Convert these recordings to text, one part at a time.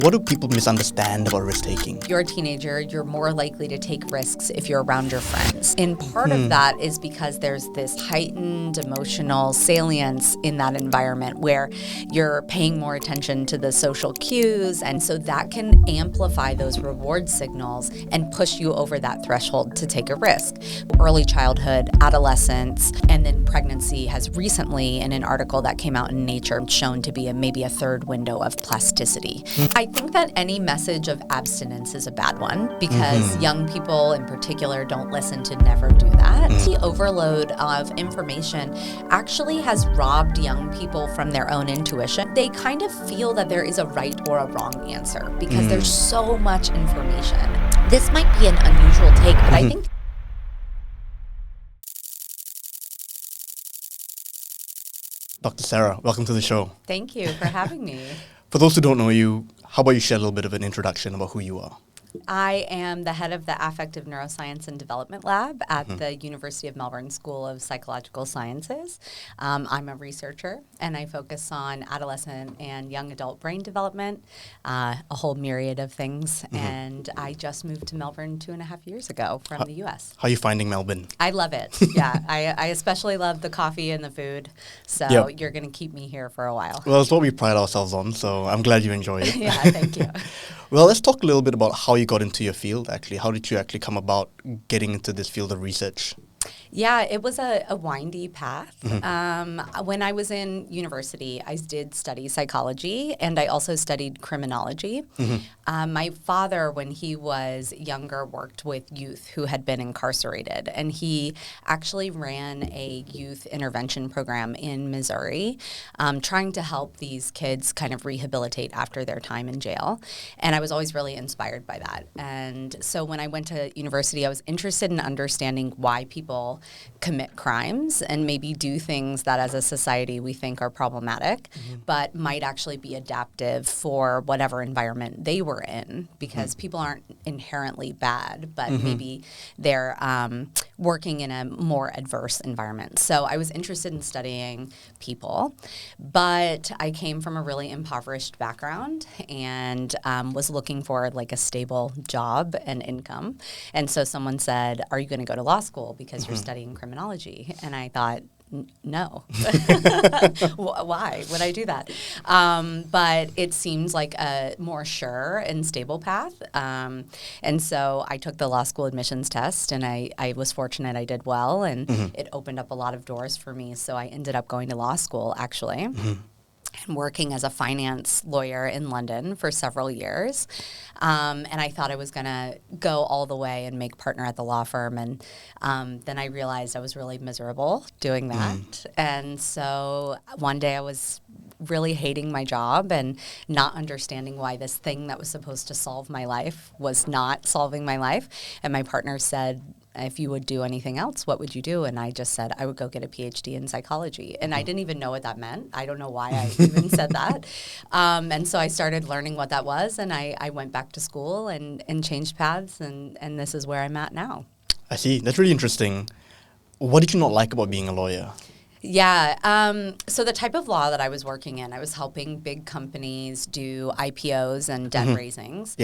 What do people misunderstand about risk-taking? If you're a teenager, you're more likely to take risks if you're around your friends. And part of that is because there's this heightened emotional salience in that environment where you're paying more attention to the social cues. And so that can amplify those reward signals and push you over that threshold to take a risk. Early childhood, adolescence, and then pregnancy has recently, in an article that came out in Nature, shown to be maybe a third window of plasticity. I think that any message of abstinence is a bad one because young people in particular don't listen to never do that. The overload of information actually has robbed young people from their own intuition. They kind of feel that there is a right or a wrong answer because there's so much information. This might be an unusual take, but I think Dr. Sarah, welcome to the show. Thank you for having me. For those who don't know you, how about you share a little bit of an introduction about who you are? I am the head of the Affective Neuroscience and Development Lab at the University of Melbourne School of Psychological Sciences. I'm a researcher, and I focus on adolescent and young adult brain development, a whole myriad of things. And I just moved to Melbourne 2.5 years ago from the U.S. How are you finding Melbourne? I love it. Yeah, I especially love the coffee and the food. So you're going to keep me here for a while. Well, it's what we pride ourselves on, so I'm glad you enjoy it. Yeah, thank you. Well, let's talk a little bit about how you got into your field, actually. How did you actually come about getting into this field of research? Yeah, it was a windy path. When I was in university, I did study psychology, and I also studied criminology. My father, when he was younger, worked with youth who had been incarcerated, and he actually ran a youth intervention program in Missouri, trying to help these kids kind of rehabilitate after their time in jail. And I was always really inspired by that. And so when I went to university, I was interested in understanding why people commit crimes and maybe do things that as a society we think are problematic, but might actually be adaptive for whatever environment they were in, because people aren't inherently bad, but maybe they're working in a more adverse environment. So I was interested in studying people, but I came from a really impoverished background and was looking for like a stable job and income. And so someone said, "Are you going to go to law school because you're studying criminology?" And I thought, no. Why would I do that? But it seems like a more sure and stable path. And so I took the law school admissions test, and I was fortunate I did well, and it opened up a lot of doors for me. So I ended up going to law school, actually. And working as a finance lawyer in London for several years. And I thought I was going to go all the way and make partner at the law firm. And then I realized I was really miserable doing that. And so one day I was really hating my job and not understanding why this thing that was supposed to solve my life was not solving my life. And my partner said, "If you would do anything else, what would you do?" And I just said, I would go get a PhD in psychology. And I didn't even know what that meant. I don't know why I even said that. And so I started learning what that was, and I went back to school and changed paths, and this is where I'm at now. I see. That's really interesting. What did you not like about being a lawyer? Yeah. So the type of law that I was working in, I was helping big companies do IPOs and debt raisings.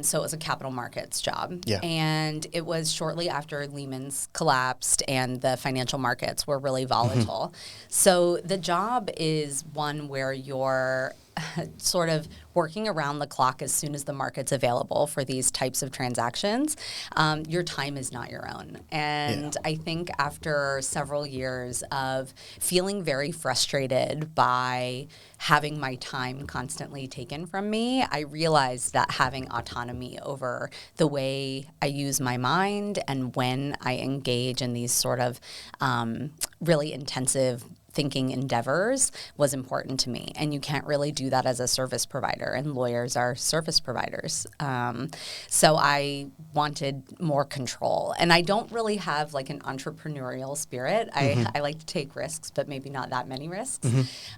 So it was a capital markets job. And it was shortly after Lehman's collapsed and the financial markets were really volatile. So the job is one where you're sort of working around the clock as soon as the market's available for these types of transactions. Your time is not your own. And I think after several years of feeling very frustrated by having my time constantly taken from me, I realized that having autonomy over the way I use my mind and when I engage in these sort of really intensive thinking endeavors was important to me. And you can't really do that as a service provider, and lawyers are service providers. So I wanted more control. And I don't really have like an entrepreneurial spirit. I like to take risks, but maybe not that many risks.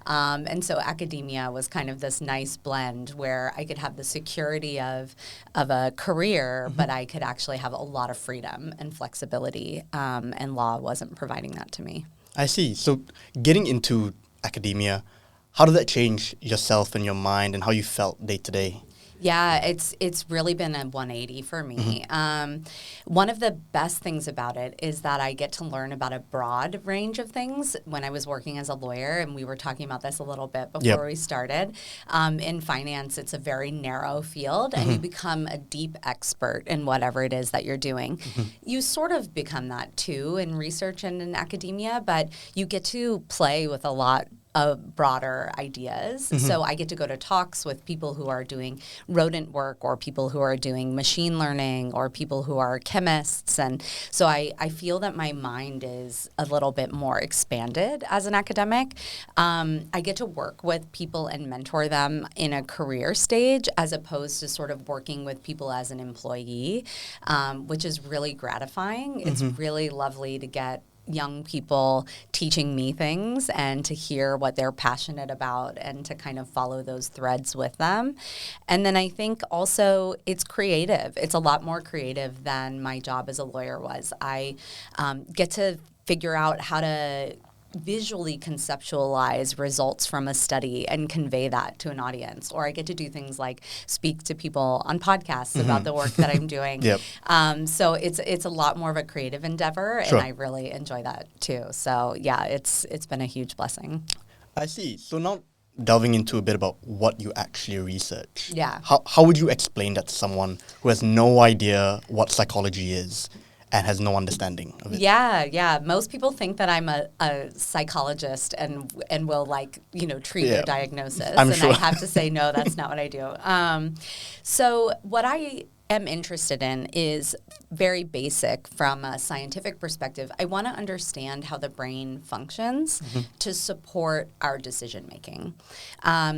And so academia was kind of this nice blend where I could have the security of a career, but I could actually have a lot of freedom and flexibility. And law wasn't providing that to me. I see. So getting into academia, how did that change yourself and your mind and how you felt day to day? Yeah, it's really been a 180 for me. One of the best things about it is that I get to learn about a broad range of things. When I was working as a lawyer, and we were talking about this a little bit before we started, in finance, it's a very narrow field, and you become a deep expert in whatever it is that you're doing. You sort of become that too in research and in academia, but you get to play with a lot of broader ideas. So I get to go to talks with people who are doing rodent work, or people who are doing machine learning, or people who are chemists. And so I feel that my mind is a little bit more expanded as an academic. I get to work with people and mentor them in a career stage, as opposed to sort of working with people as an employee, which is really gratifying. It's really lovely to get young people teaching me things and to hear what they're passionate about and to kind of follow those threads with them. And then I think also it's creative. It's a lot more creative than my job as a lawyer was. I get to figure out how to visually conceptualize results from a study and convey that to an audience. Or I get to do things like speak to people on podcasts about the work that I'm doing. So it's a lot more of a creative endeavor, and I really enjoy that too. So yeah, it's been a huge blessing. I see. So now delving into a bit about what you actually research. Yeah. How would you explain that to someone who has no idea what psychology is and has no understanding of it? Yeah. Most people think that I'm a psychologist and will treat your diagnosis. I'm sure. I have to say, no, that's not what I do. So what I am interested in is very basic from a scientific perspective. I want to understand how the brain functions to support our decision making.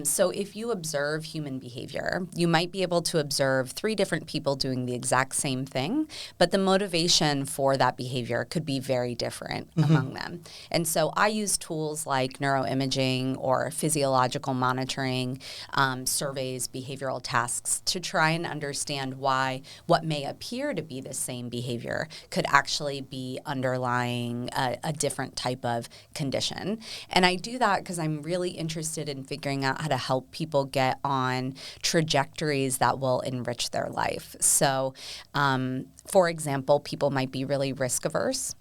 So if you observe human behavior, you might be able to observe 3 different people doing the exact same thing, but the motivation for that behavior could be very different among them. And so I use tools like neuroimaging or physiological monitoring, surveys, behavioral tasks to try and understand why what may appear to be the same behavior could actually be underlying a different type of condition. And I do that because I'm really interested in figuring out how to help people get on trajectories that will enrich their life. So, for example, people might be really risk averse.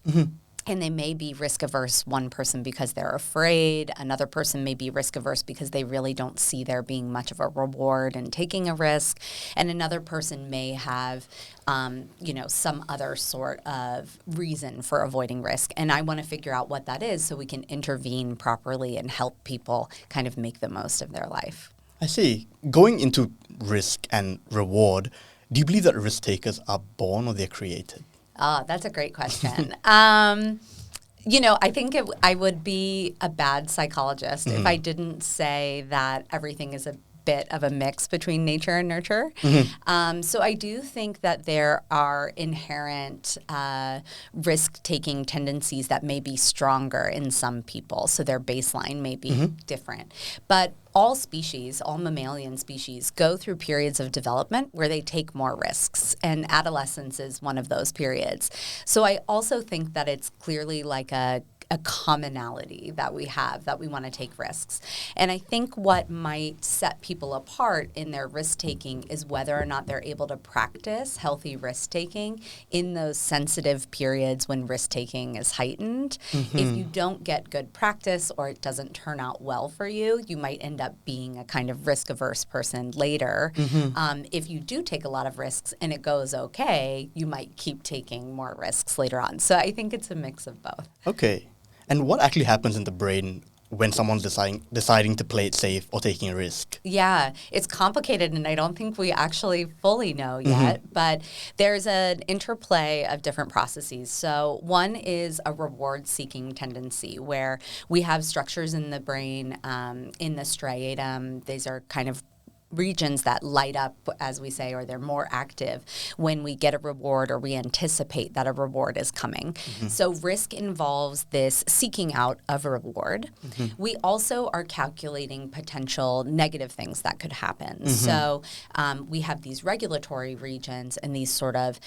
And they may be risk averse, one person because they're afraid, another person may be risk averse because they really don't see there being much of a reward in taking a risk, and another person may have some other sort of reason for avoiding risk. And I want to figure out what that is so we can intervene properly and help people kind of make the most of their life. I see. Going into risk and reward, do you believe that risk takers are born or they're created? That's a great question. I think I would be a bad psychologist if I didn't say that everything is a bit of a mix between nature and nurture. So I do think that there are inherent risk-taking tendencies that may be stronger in some people. So their baseline may be different. But all species, all mammalian species, go through periods of development where they take more risks, and adolescence is one of those periods. So I also think that it's clearly like a commonality that we have, that we want to take risks. And I think what might set people apart in their risk-taking is whether or not they're able to practice healthy risk-taking in those sensitive periods when risk-taking is heightened. If you don't get good practice or it doesn't turn out well for you, you might end up being a kind of risk-averse person later. If you do take a lot of risks and it goes okay, you might keep taking more risks later on. So I think it's a mix of both. Okay. And what actually happens in the brain when someone's deciding to play it safe or taking a risk? Yeah, it's complicated, and I don't think we actually fully know yet, but there's an interplay of different processes. So one is a reward-seeking tendency, where we have structures in the brain, in the striatum. These are kind of regions that light up, as we say, or they're more active when we get a reward or we anticipate that a reward is coming. So risk involves this seeking out of a reward. We also are calculating potential negative things that could happen. So we have these regulatory regions and these sort of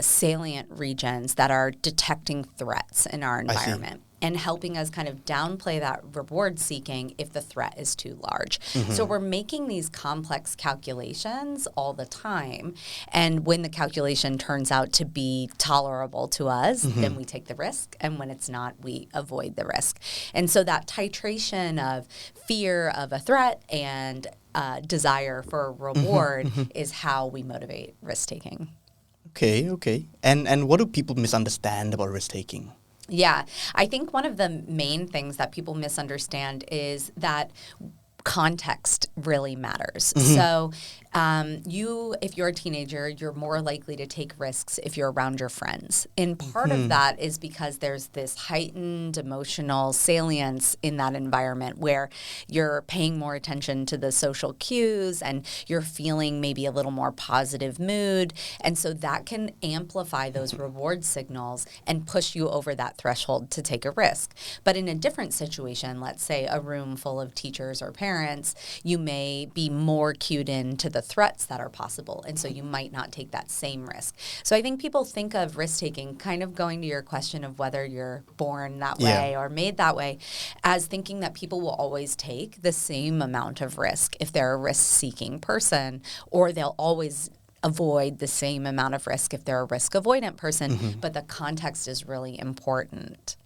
salient regions that are detecting threats in our environment. and helping us kind of downplay that reward seeking if the threat is too large. So we're making these complex calculations all the time. And when the calculation turns out to be tolerable to us, then we take the risk. And when it's not, we avoid the risk. And so that titration of fear of a threat and desire for a reward is how we motivate risk taking. Okay. And what do people misunderstand about risk taking? Yeah, I think one of the main things that people misunderstand is that context really matters. So if you're a teenager, you're more likely to take risks if you're around your friends. And part of that is because there's this heightened emotional salience in that environment where you're paying more attention to the social cues and you're feeling maybe a little more positive mood. And so that can amplify those reward signals and push you over that threshold to take a risk. But in a different situation, let's say a room full of teachers or parents, you may be more cued in to the threats that are possible, and so you might not take that same risk. So I think people think of risk-taking, kind of going to your question of whether you're born that way or made that way, as thinking that people will always take the same amount of risk if they're a risk-seeking person, or they'll always avoid the same amount of risk if they're a risk-avoidant person, but the context is really important.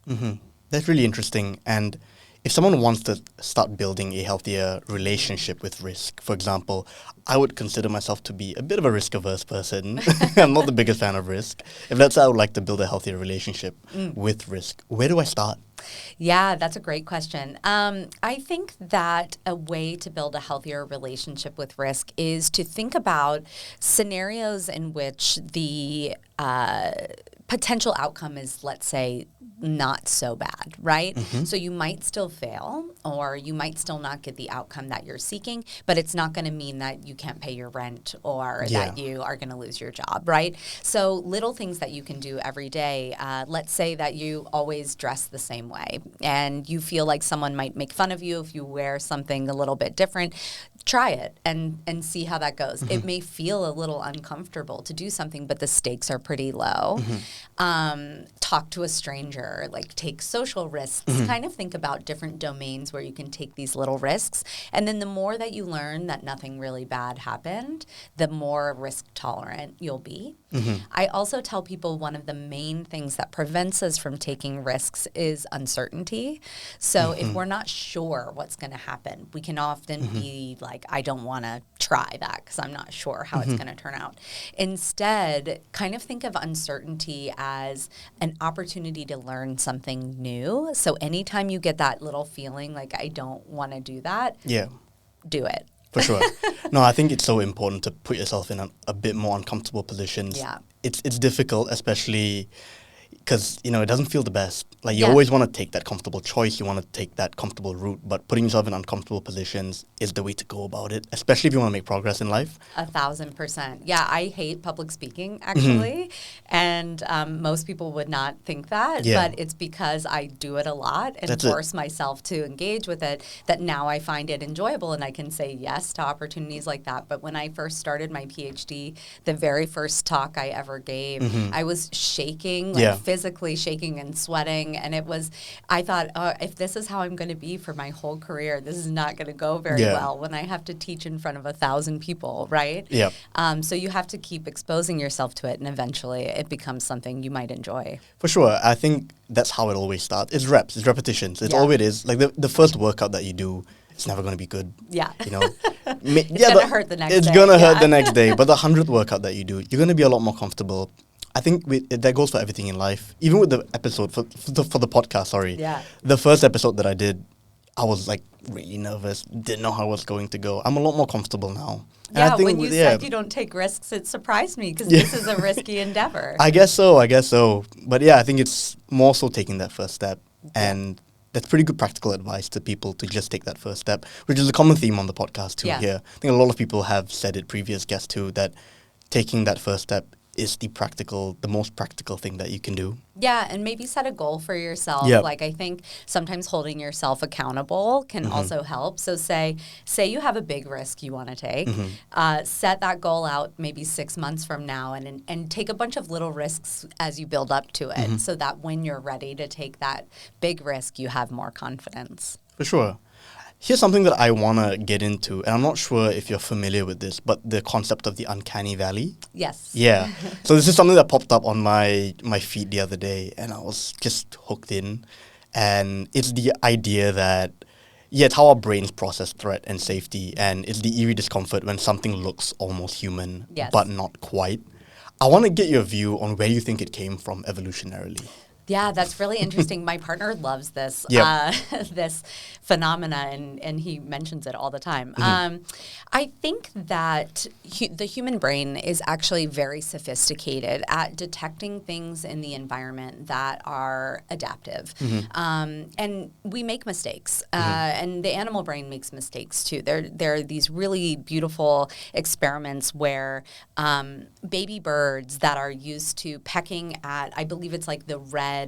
That's really interesting. And if someone wants to start building a healthier relationship with risk, for example, I would consider myself to be a bit of a risk-averse person. I'm not the biggest fan of risk. If let's say I would like to build a healthier relationship with risk, where do I start? Yeah, that's a great question. I think that a way to build a healthier relationship with risk is to think about scenarios in which the potential outcome is, let's say, not so bad, right? So you might still fail, or you might still not get the outcome that you're seeking, but it's not going to mean that you can't pay your rent or that you are going to lose your job, right? So little things that you can do every day. Let's say that you always dress the same way and you feel like someone might make fun of you if you wear something a little bit different. Try it and see how that goes. It may feel a little uncomfortable to do something, but the stakes are pretty low. Talk to a stranger, like take social risks, kind of think about different domains where you can take these little risks. And then the more that you learn that nothing really bad happened, the more risk tolerant you'll be. I also tell people one of the main things that prevents us from taking risks is uncertainty. So if we're not sure what's going to happen, we can often be like, I don't want to try that because I'm not sure how it's going to turn out. Instead, kind of think of uncertainty as an opportunity to learn something new. So anytime you get that little feeling like I don't want to do that, do it. For sure. No, I think it's so important to put yourself in a bit more uncomfortable positions. Yeah. It's difficult, especially because, it doesn't feel the best. Like, you always want to take that comfortable choice. You want to take that comfortable route. But putting yourself in uncomfortable positions is the way to go about it, especially if you want to make progress in life. 1,000%. Yeah, I hate public speaking, actually. And most people would not think that. But it's because I do it a lot and force myself to engage with it that now I find it enjoyable and I can say yes to opportunities like that. But when I first started my PhD, the very first talk I ever gave, I was shaking, physically shaking and sweating. And I thought, if this is how I'm going to be for my whole career, this is not going to go very well when I have to teach in front of 1,000 people, right? Yeah. So you have to keep exposing yourself to it, and eventually it becomes something you might enjoy. For sure. I think that's how it always starts. It's reps. It's repetitions. It's all it is. Like the first workout that you do, it's never going to be good. Yeah. It's going to hurt the next day. It's going to hurt the next day. But the 100th workout that you do, you're going to be a lot more comfortable. I think that goes for everything in life. Even with the episode, for the podcast, sorry. Yeah. The first episode that I did, I was like really nervous, didn't know how it was going to go. I'm a lot more comfortable now. Yeah, when you said you don't take risks, it surprised me because this is a risky endeavor. I guess so. But I think it's more so taking that first step. And that's pretty good practical advice to people to just take that first step, which is a common theme on the podcast too here. I think a lot of people have said it, previous guests too, that taking that first step is the most practical thing that you can do. Yeah, and maybe set a goal for yourself. Yep. Like I think sometimes holding yourself accountable can also help. So say you have a big risk you want to take, set that goal out maybe 6 months from now, and take a bunch of little risks as you build up to it, so that when you're ready to take that big risk, you have more confidence. For sure. Here's something that I want to get into, and I'm not sure if you're familiar with this, but the concept of the Uncanny Valley. Yes. Yeah. So this is something that popped up on my feed the other day, and I was just hooked in. And it's the idea that, it's how our brains process threat and safety, and it's the eerie discomfort when something looks almost human, but not quite. I want to get your view on where you think it came from evolutionarily. Yeah, that's really interesting. My partner loves this this phenomena, and he mentions it all the time. I think that the human brain is actually very sophisticated at detecting things in the environment that are adaptive. And we make mistakes, and the animal brain makes mistakes too. There are these really beautiful experiments where baby birds that are used to pecking at, I believe it's like the red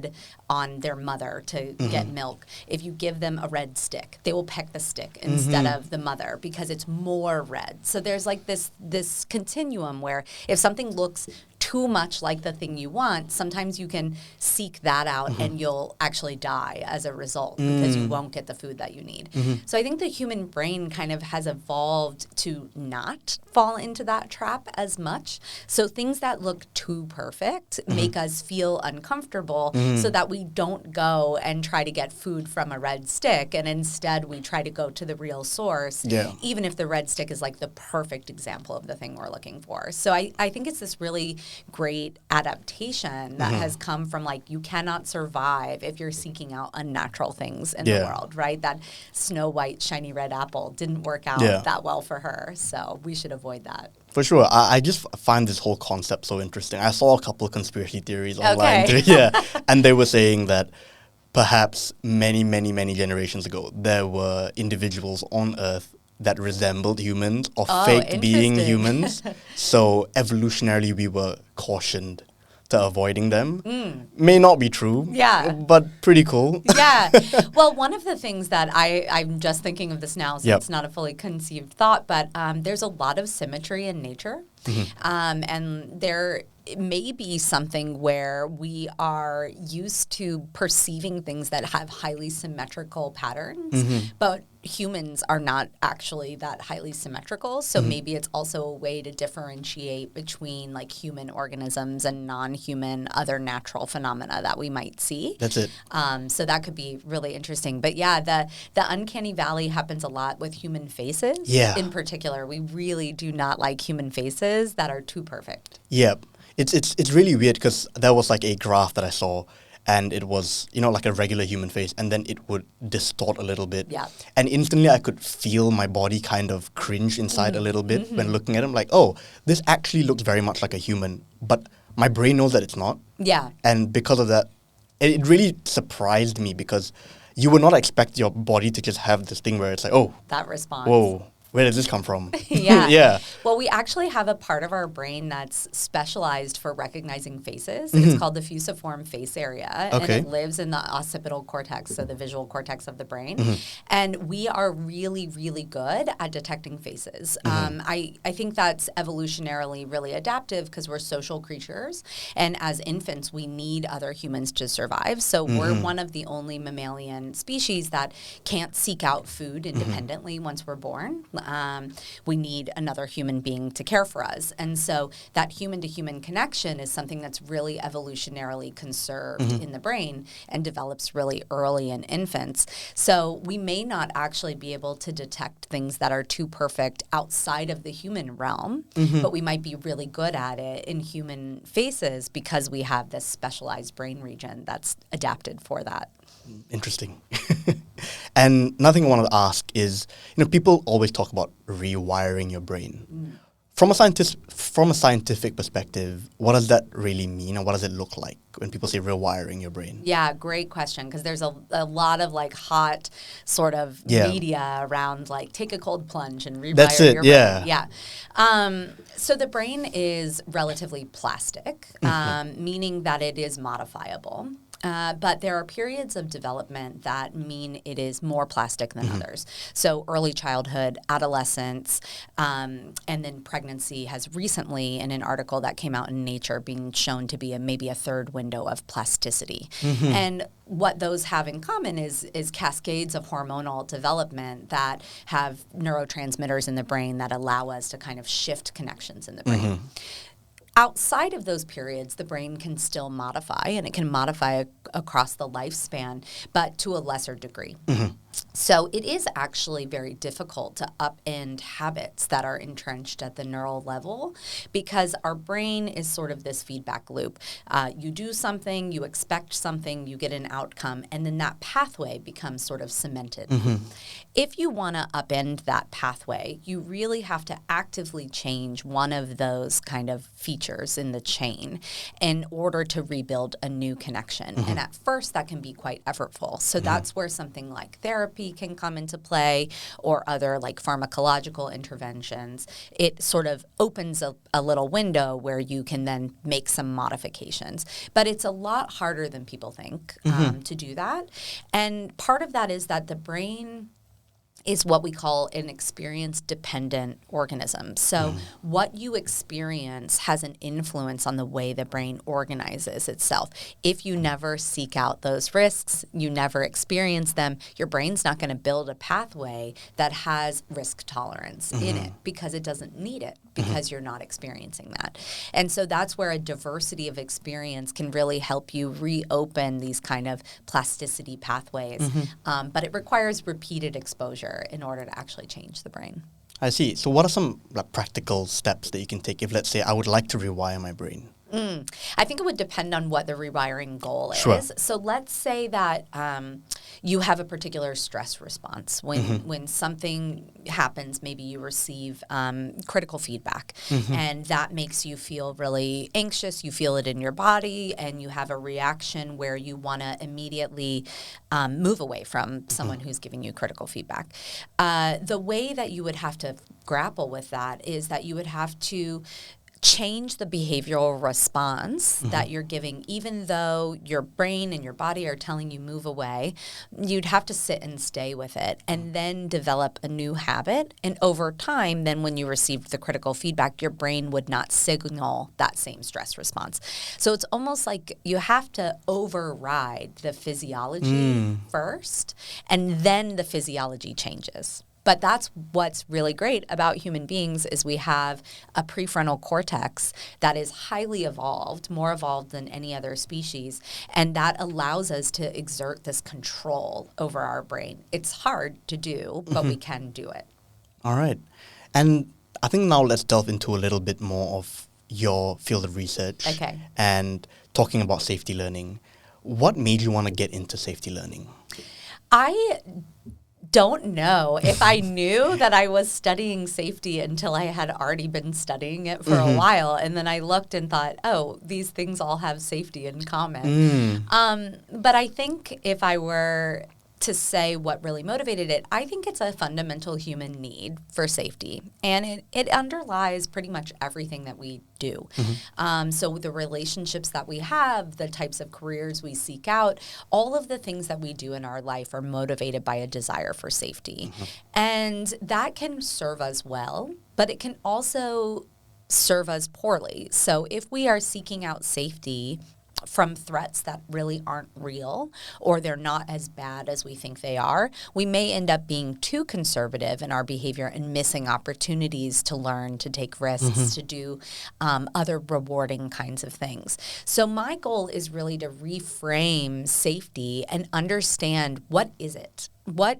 on their mother to get milk. If you give them a red stick, they will peck the stick instead of the mother because it's more red. So there's like this continuum where if something looks too much like the thing you want, sometimes you can seek that out and you'll actually die as a result because you won't get the food that you need. So I think the human brain kind of has evolved to not fall into that trap as much. So things that look too perfect make us feel uncomfortable so that we don't go and try to get food from a red stick, and instead we try to go to the real source, even if the red stick is like the perfect example of the thing we're looking for. So I think it's this really great adaptation that has come from, like, you cannot survive if you're seeking out unnatural things in the world, right? That Snow White shiny red apple didn't work out that well for her, so we should avoid that. For sure. I just find this whole concept so interesting. I saw a couple of conspiracy theories online too, and they were saying that perhaps many, many, many generations ago, there were individuals on Earth that resembled humans or faked being humans. So evolutionarily, we were cautioned to avoiding them. May not be true, but pretty cool. Well, one of the things that I'm just thinking of this now, so it's not a fully conceived thought, but there's a lot of symmetry in nature. And there may be something where we are used to perceiving things that have highly symmetrical patterns, but humans are not actually that highly symmetrical. So maybe it's also a way to differentiate between like human organisms and non-human other natural phenomena that we might see. That's it. So that could be really interesting. But yeah, the uncanny valley happens a lot with human faces. In particular, we really do not like human faces that are too perfect. It's really weird because there was like a graph that I saw, and it was, like a regular human face, and then it would distort a little bit. And instantly I could feel my body kind of cringe inside a little bit when looking at him, like, oh, this actually looks very much like a human, but my brain knows that it's not. And because of that, it really surprised me because you would not expect your body to just have this thing where it's like, oh, that response. Whoa. Where did this come from? Well, we actually have a part of our brain that's specialized for recognizing faces. It's called the fusiform face area, and it lives in the occipital cortex, so the visual cortex of the brain. And we are really, really good at detecting faces. I think that's evolutionarily really adaptive because we're social creatures, and as infants, we need other humans to survive. So we're one of the only mammalian species that can't seek out food independently once we're born. We need another human being to care for us. And so that human-to-human connection is something that's really evolutionarily conserved in the brain and develops really early in infants. So we may not actually be able to detect things that are too perfect outside of the human realm, but we might be really good at it in human faces because we have this specialized brain region that's adapted for that. Interesting. And another thing I wanted to ask is, people always talk about rewiring your brain. from a scientific perspective, what does that really mean, and what does it look like when people say rewiring your brain? Yeah, great question, because there's a lot of like hot sort of Yeah. media around like take a cold plunge and rewire That's it, your yeah. brain. Yeah. So the brain is relatively plastic, meaning that it is modifiable. But there are periods of development that mean it is more plastic than others. So early childhood, adolescence, and then pregnancy has recently, in an article that came out in Nature, been shown to be maybe a third window of plasticity. And what those have in common is cascades of hormonal development that have neurotransmitters in the brain that allow us to kind of shift connections in the brain. Outside of those periods, the brain can still modify, and it can modify across the lifespan, but to a lesser degree. So it is actually very difficult to upend habits that are entrenched at the neural level, because our brain is sort of this feedback loop. You do something, you expect something, you get an outcome, and then that pathway becomes sort of cemented. If you want to upend that pathway, you really have to actively change one of those kind of features in the chain in order to rebuild a new connection. And at first, that can be quite effortful. So that's where something like therapy can come into play, or other like pharmacological interventions. It sort of opens a little window where you can then make some modifications. But it's a lot harder than people think to do that. And part of that is that the brain is what we call an experience-dependent organism. So what you experience has an influence on the way the brain organizes itself. If you never seek out those risks, you never experience them, your brain's not going to build a pathway that has risk tolerance in it, because it doesn't need it, because you're not experiencing that. And so that's where a diversity of experience can really help you reopen these kind of plasticity pathways. But it requires repeated exposure in order to actually change the brain. I see. So what are some practical steps that you can take if, let's say, I would like to rewire my brain? I think it would depend on what the rewiring goal Sure. is. So let's say that you have a particular stress response. When something happens, maybe you receive critical feedback, and that makes you feel really anxious. You feel it in your body, and you have a reaction where you want to immediately move away from someone who's giving you critical feedback. The way that you would have to grapple with that is that you would have to change the behavioral response that you're giving. Even though your brain and your body are telling you move away, you'd have to sit and stay with it, and then develop a new habit. And over time, then when you received the critical feedback, your brain would not signal that same stress response. So it's almost like you have to override the physiology first, and then the physiology changes. But that's what's really great about human beings, is we have a prefrontal cortex that is highly evolved, more evolved than any other species, and that allows us to exert this control over our brain. It's hard to do, but we can do it. All right. And I think now let's delve into a little bit more of your field of research. Okay. And talking about safety learning. What made you want to get into safety learning? I don't know if I knew that I was studying safety until I had already been studying it for a while. And then I looked and thought, oh, these things all have safety in common. But I think if I were to say what really motivated it, I think it's a fundamental human need for safety. And it underlies pretty much everything that we do. So the relationships that we have, the types of careers we seek out, all of the things that we do in our life are motivated by a desire for safety. And that can serve us well, but it can also serve us poorly. So if we are seeking out safety from threats that really aren't real, or they're not as bad as we think they are, we may end up being too conservative in our behavior and missing opportunities to learn, to take risks, to do other rewarding kinds of things. So my goal is really to reframe safety and understand, what is it? What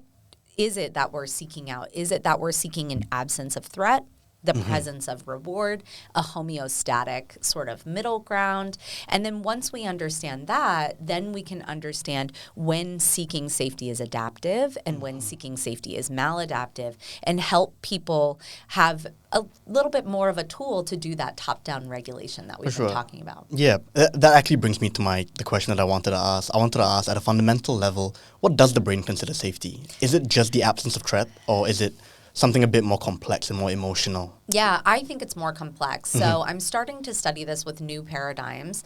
is it that we're seeking out? Is it that we're seeking an absence of threat? the presence of reward, a homeostatic sort of middle ground. And then once we understand that, then we can understand when seeking safety is adaptive and when seeking safety is maladaptive, and help people have a little bit more of a tool to do that top-down regulation that we've been talking about. Yeah, that actually brings me to the question that I wanted to ask. I wanted to ask, at a fundamental level, what does the brain consider safety? Is it just the absence of threat, or is it something a bit more complex and more emotional? Yeah, I think it's more complex. So I'm starting to study this with new paradigms.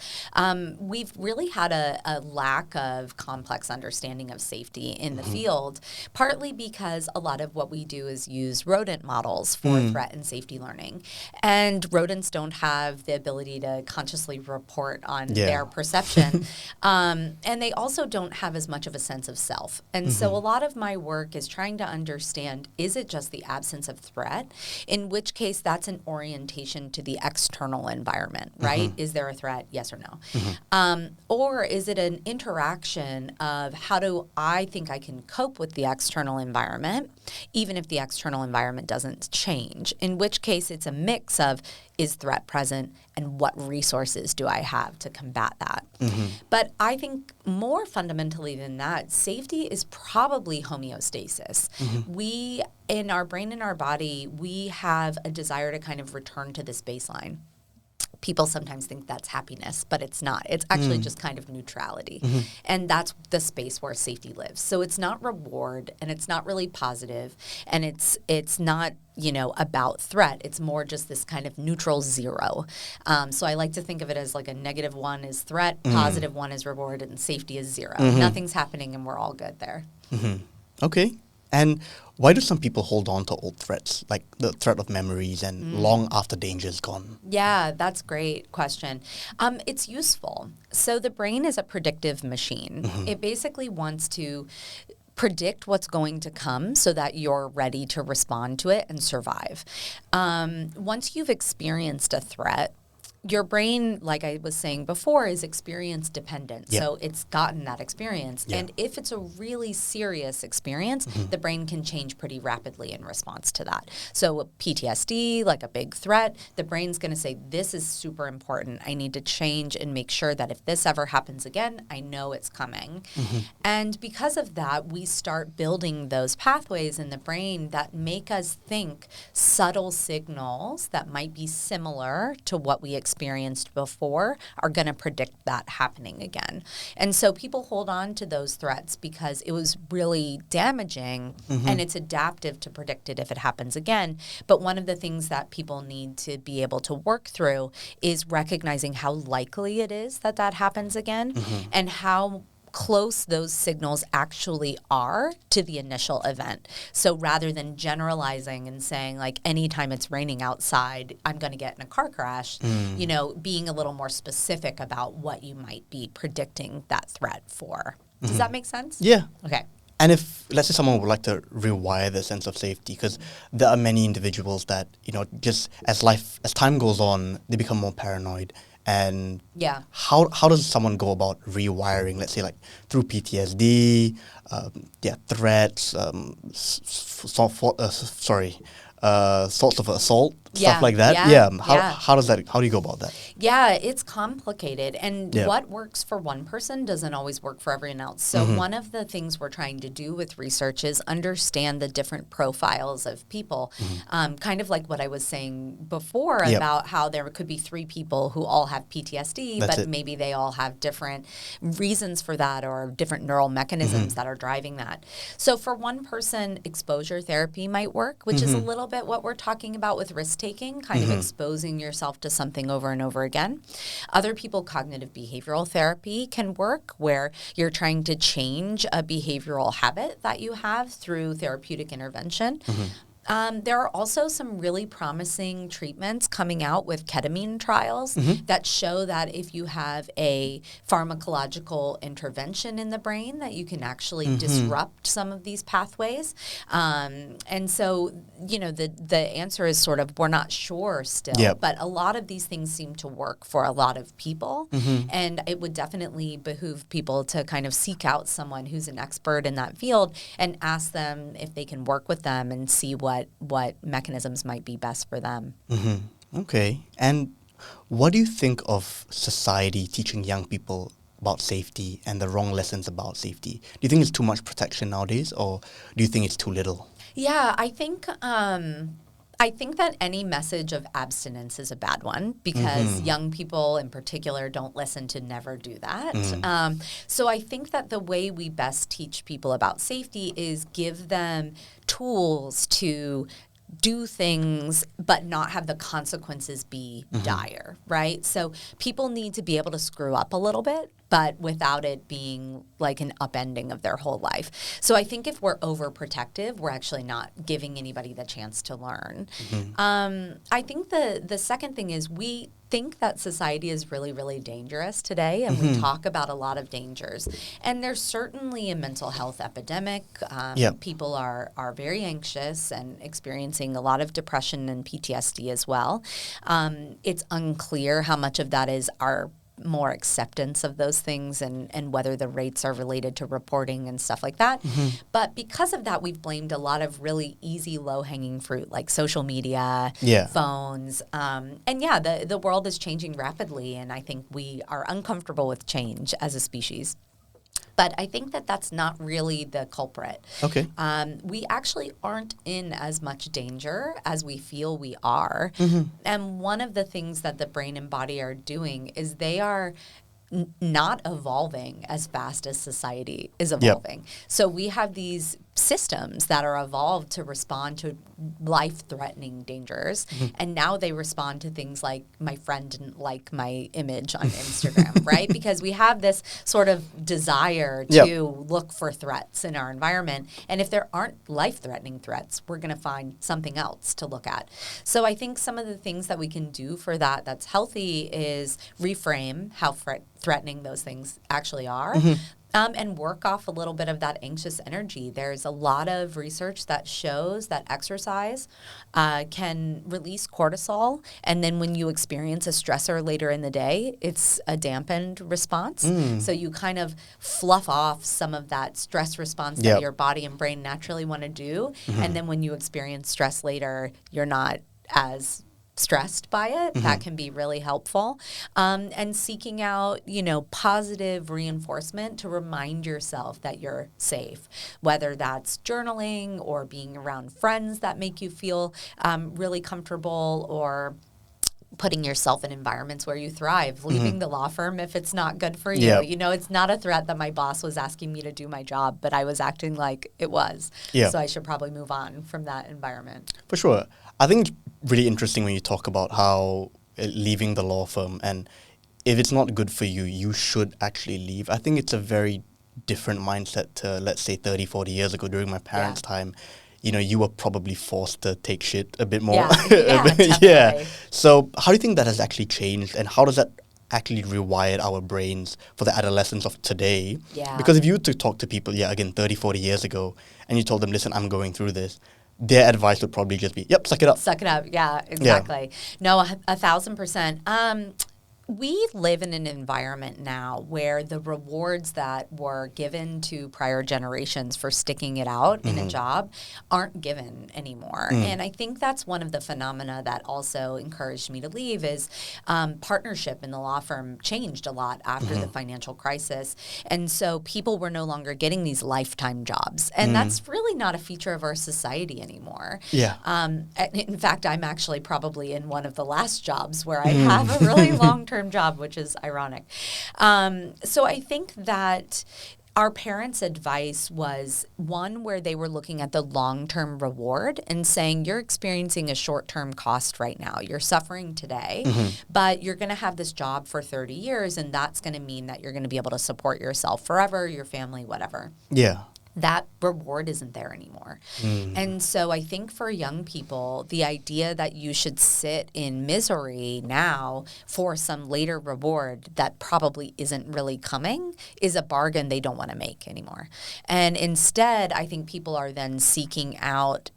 We've really had a lack of complex understanding of safety in the field, partly because a lot of what we do is use rodent models for threat and safety learning. And rodents don't have the ability to consciously report on their perception. And they also don't have as much of a sense of self. And so a lot of my work is trying to understand, is it just the absence of threat? In which case, that's an orientation to the external environment, right? Is there a threat? Yes or no? Or is it an interaction of how do I think I can cope with the external environment, even if the external environment doesn't change? In which case, it's a mix of, is threat present and what resources do I have to combat that? But I think more fundamentally than that, safety is probably homeostasis. We, in our brain and our body, we have a desire to kind of return to this baseline. People sometimes think that's happiness, but it's not. It's actually just kind of neutrality. And that's the space where safety lives. So it's not reward, and it's not really positive, and it's not, you know, about threat. It's more just this kind of neutral zero. So I like to think of it as like a -1 is threat, +1 is reward, and safety is 0. Nothing's happening and we're all good there. Okay. And why do some people hold on to old threats, like the threat of memories and long after danger is gone? Yeah, that's a great question. It's useful. So the brain is a predictive machine. It basically wants to predict what's going to come so that you're ready to respond to it and survive. Once you've experienced a threat, your brain, like I was saying before, is experience dependent. So it's gotten that experience. And if it's a really serious experience, the brain can change pretty rapidly in response to that. So PTSD, like a big threat, the brain's going to say, this is super important. I need to change and make sure that if this ever happens again, I know it's coming. And because of that, we start building those pathways in the brain that make us think subtle signals that might be similar to what we experienced before are going to predict that happening again. And so people hold on to those threats because it was really damaging and it's adaptive to predict it if it happens again. But one of the things that people need to be able to work through is recognizing how likely it is that that happens again and how close those signals actually are to the initial event. So rather than generalizing and saying, like, anytime it's raining outside, I'm going to get in a car crash, you know, being a little more specific about what you might be predicting that threat for. Does that make sense? Yeah. Okay. And if, let's say, someone would like to rewire the sense of safety, because there are many individuals that, you know, just as time goes on, they become more paranoid. And how does someone go about rewiring, let's say, like through PTSD, threats, sorts of assault, stuff like that? How do you go about that? Yeah, it's complicated. And what works for one person doesn't always work for everyone else. So one of the things we're trying to do with research is understand the different profiles of people. Kind of like what I was saying before about how there could be 3 people who all have PTSD, but maybe they all have different reasons for that or different neural mechanisms that are driving that. So for one person, exposure therapy might work, which is a little bit what we're talking about with risk-taking, kind of exposing yourself to something over and over again. Other people, cognitive behavioral therapy can work, where you're trying to change a behavioral habit that you have through therapeutic intervention. There are also some really promising treatments coming out with ketamine trials that show that if you have a pharmacological intervention in the brain, that you can actually disrupt some of these pathways. And so, you know, the answer is sort of, we're not sure still, but a lot of these things seem to work for a lot of people. And it would definitely behoove people to kind of seek out someone who's an expert in that field and ask them if they can work with them and see what what mechanisms might be best for them. Okay. And what do you think of society teaching young people about safety and the wrong lessons about safety? Do you think it's too much protection nowadays, or do you think it's too little? Yeah, I think that any message of abstinence is a bad one because young people in particular don't listen to never do that. So I think that the way we best teach people about safety is give them tools to do things but not have the consequences be dire, right? So people need to be able to screw up a little bit, but without it being like an upending of their whole life. So I think if we're overprotective, we're actually not giving anybody the chance to learn. I think the second thing is we think that society is really, really dangerous today, and we talk about a lot of dangers. And there's certainly a mental health epidemic. People are very anxious and experiencing a lot of depression and PTSD as well. It's unclear how much of that is our more acceptance of those things and whether the rates are related to reporting and stuff like that. But because of that, we've blamed a lot of really easy, low-hanging fruit like social media, phones. The world is changing rapidly, and I think we are uncomfortable with change as a species. But I think that that's not really the culprit. Okay. We actually aren't in as much danger as we feel we are. And one of the things that the brain and body are doing is they are not evolving as fast as society is evolving. So we have these systems that are evolved to respond to life-threatening dangers, and now they respond to things like my friend didn't like my image on Instagram, right? Because we have this sort of desire to look for threats in our environment, and if there aren't life-threatening threats, we're going to find something else to look at. So I think some of the things that we can do for that that's healthy is reframe how threatening those things actually are. And work off a little bit of that anxious energy. There's a lot of research that shows that exercise can release cortisol, and then when you experience a stressor later in the day, it's a dampened response. So you kind of fluff off some of that stress response that your body and brain naturally want to do, and then when you experience stress later, you're not as stressed by it. That can be really helpful. And seeking out, positive reinforcement to remind yourself that you're safe, whether that's journaling or being around friends that make you feel really comfortable, or putting yourself in environments where you thrive, leaving the law firm if it's not good for you. It's not a threat that my boss was asking me to do my job, but I was acting like it was. So I should probably move on from that environment. For sure. I think it's really interesting when you talk about how leaving the law firm, and if it's not good for you, you should actually leave. I think it's a very different mindset to, let's say, 30, 40 years ago during my parents' time. You were probably forced to take shit a bit more. Definitely. So how do you think that has actually changed, and how does that actually rewire our brains for the adolescents of today? Because if you were to talk to people, again, 30, 40 years ago, and you told them, listen, I'm going through this, their advice would probably just be, yep, suck it up. Suck it up. Yeah, exactly. No, 1,000%. We live in an environment now where the rewards that were given to prior generations for sticking it out in a job aren't given anymore. And I think that's one of the phenomena that also encouraged me to leave is partnership in the law firm changed a lot after the financial crisis. And so people were no longer getting these lifetime jobs. And that's really not a feature of our society anymore. In fact, I'm actually probably in one of the last jobs where I have a really long-term job, which is ironic. So I think that our parents' advice was one where they were looking at the long-term reward and saying, you're experiencing a short-term cost right now. You're suffering today, but you're going to have this job for 30 years, and that's going to mean that you're going to be able to support yourself forever, your family, whatever. That reward isn't there anymore. And so I think for young people, the idea that you should sit in misery now for some later reward that probably isn't really coming is a bargain they don't want to make anymore. And instead, I think people are then seeking out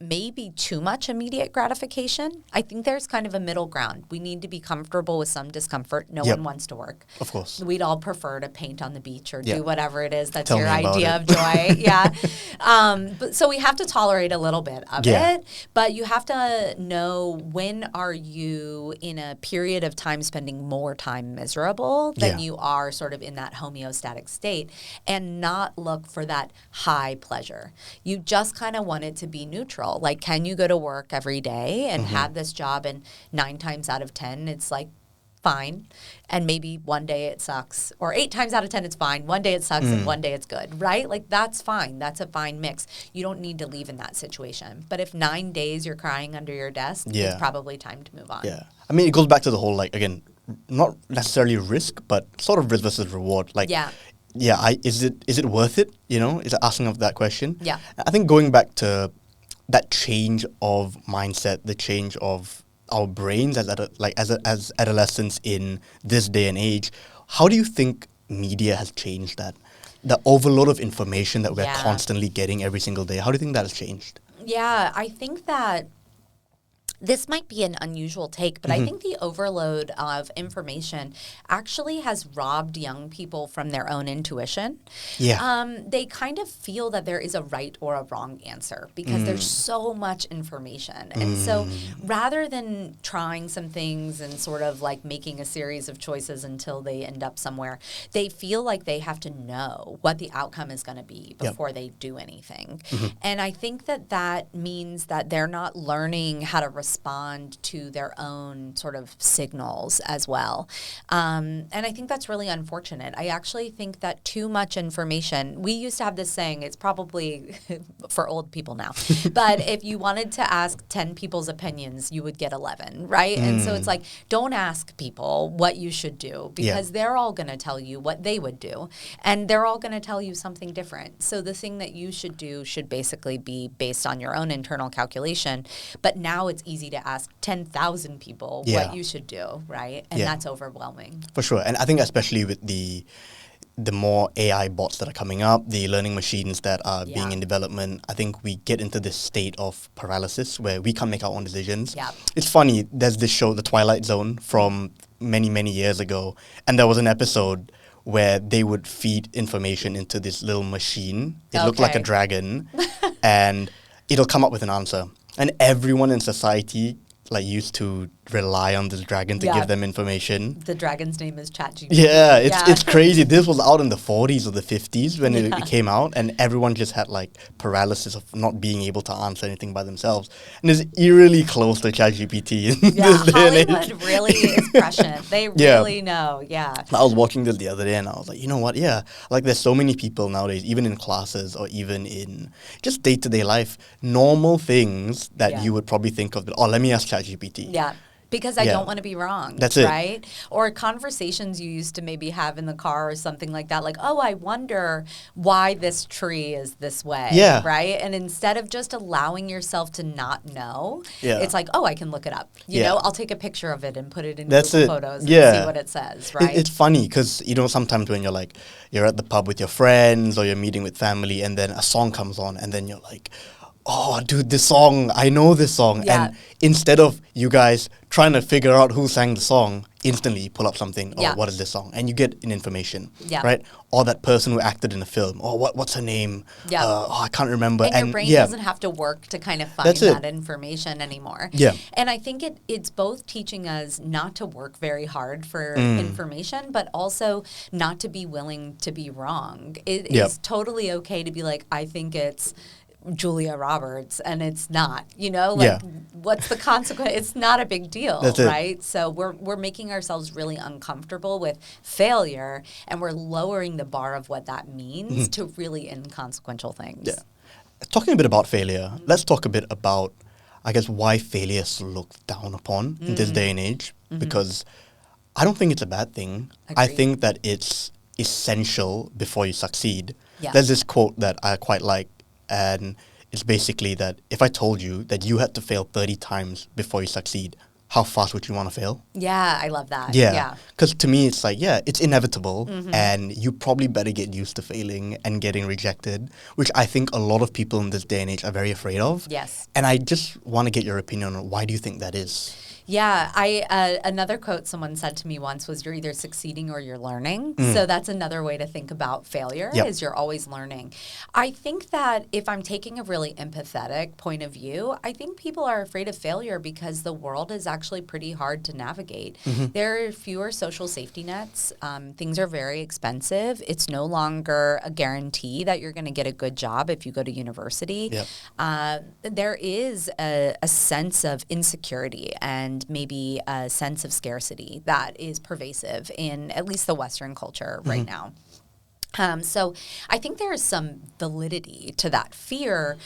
maybe too much immediate gratification. I think there's kind of a middle ground. We need to be comfortable with some discomfort. No one wants to work. Of course. We'd all prefer to paint on the beach or do Yeah. whatever it is that's Tell your me about idea it. of joy. Yeah. But so we have to tolerate a little bit of Yeah. it, but you have to know, when are you in a period of time spending more time miserable than Yeah. you are sort of in that homeostatic state, and not look for that high pleasure. You just kind of want it to be neutral. Like, can you go to work every day and have this job, and 9 times out of 10 it's like fine, and maybe one day it sucks, or 8 times out of 10 it's fine, one day it sucks and one day it's good, right? Like, that's fine. That's a fine mix. You don't need to leave in that situation. But if 9 days you're crying under your desk, Yeah. it's probably time to move on. Yeah. I mean, it goes back to the whole, like, again, not necessarily risk, but sort of risk versus reward. Like, Yeah. is it worth it? You know, is it asking of that question? Yeah. I think going back to that change of mindset, the change of our brains as adolescents in this day and age, how do you think media has changed that? The overload of information that we're Yeah. constantly getting every single day. How do you think that has changed? Yeah, I think that this might be an unusual take, but I think the overload of information actually has robbed young people from their own intuition. Yeah. They kind of feel that there is a right or a wrong answer because there's so much information. And so rather than trying some things and sort of like making a series of choices until they end up somewhere, they feel like they have to know what the outcome is going to be before they do anything. And I think that that means that they're not learning how to respond to their own sort of signals as well. And I think that's really unfortunate. I actually think that too much information, we used to have this saying, it's probably for old people now, but if you wanted to ask 10 people's opinions, you would get 11, right? And so it's like, don't ask people what you should do, because they're all going to tell you what they would do, and they're all going to tell you something different. So the thing that you should do should basically be based on your own internal calculation. But now it's easy to ask 10,000 people Yeah. what you should do, right? And Yeah. that's overwhelming. For sure. And I think especially with the more AI bots that are coming up, the learning machines that are being in development, I think we get into this state of paralysis where we can't make our own decisions. Yeah. It's funny, there's this show, The Twilight Zone, from many, many years ago, and there was an episode where they would feed information into this little machine. It looked like a Okay. dragon, and it'll come up with an answer. And everyone in society used to rely on this dragon to give them information. The dragon's name is ChatGPT. Yeah, it's crazy. This was out in the 40s or the 50s when it came out, and everyone just had paralysis of not being able to answer anything by themselves. And it's eerily close to ChatGPT in Yeah, this day and age. Hollywood really is prescient. They really know, I was watching this the other day and I was like, you know what? Yeah, there's so many people nowadays, even in classes or even in just day-to-day life, normal things that you would probably think of, let me ask ChatGPT. Yeah. Because I don't want to be wrong. That's it. Right? Or conversations you used to maybe have in the car or something like that. Like, oh, I wonder why this tree is this way. Yeah. Right? And instead of just allowing yourself to not know, Yeah. it's like, oh, I can look it up. You know, I'll take a picture of it and put it in That's Google it. Photos and Yeah. see what it says. Right? It's funny because, sometimes when you're at the pub with your friends or you're meeting with family and then a song comes on and then you're like, oh, dude, this song, I know this song. Yeah. And instead of you guys trying to figure out who sang the song, instantly pull up something, what is this song? And you get an information, right? Or that person who acted in a film, what's her name? Yeah. I can't remember. And your brain doesn't have to work to kind of find That's it. that information anymore. Yeah. And I think it's both teaching us not to work very hard for information, but also not to be willing to be wrong. It is totally okay to be like, I think it's Julia Roberts, and it's not, what's the consequence? It's not a big deal, right? So we're making ourselves really uncomfortable with failure, and we're lowering the bar of what that means to really inconsequential things. Yeah. Talking a bit about failure, let's talk a bit about, I guess, why failure is looked down upon in this day and age, because I don't think it's a bad thing. I think that it's essential before you succeed. Yeah. There's this quote that I quite like, and it's basically that if I told you that you had to fail 30 times before you succeed, how fast would you want to fail? Yeah, I love that. Yeah. Because to me, it's like, it's inevitable. Mm-hmm. And you probably better get used to failing and getting rejected, which I think a lot of people in this day and age are very afraid of. Yes. And I just want to get your opinion on why do you think that is? Yeah, another quote someone said to me once was, you're either succeeding or you're learning. So that's another way to think about failure, is you're always learning. I think that if I'm taking a really empathetic point of view, I think people are afraid of failure because the world is actually pretty hard to navigate. There are fewer social safety nets. Things are very expensive. It's no longer a guarantee that you're going to get a good job if you go to university. There is a sense of insecurity and maybe a sense of scarcity that is pervasive in at least the Western culture right now. So I think there is some validity to that fear.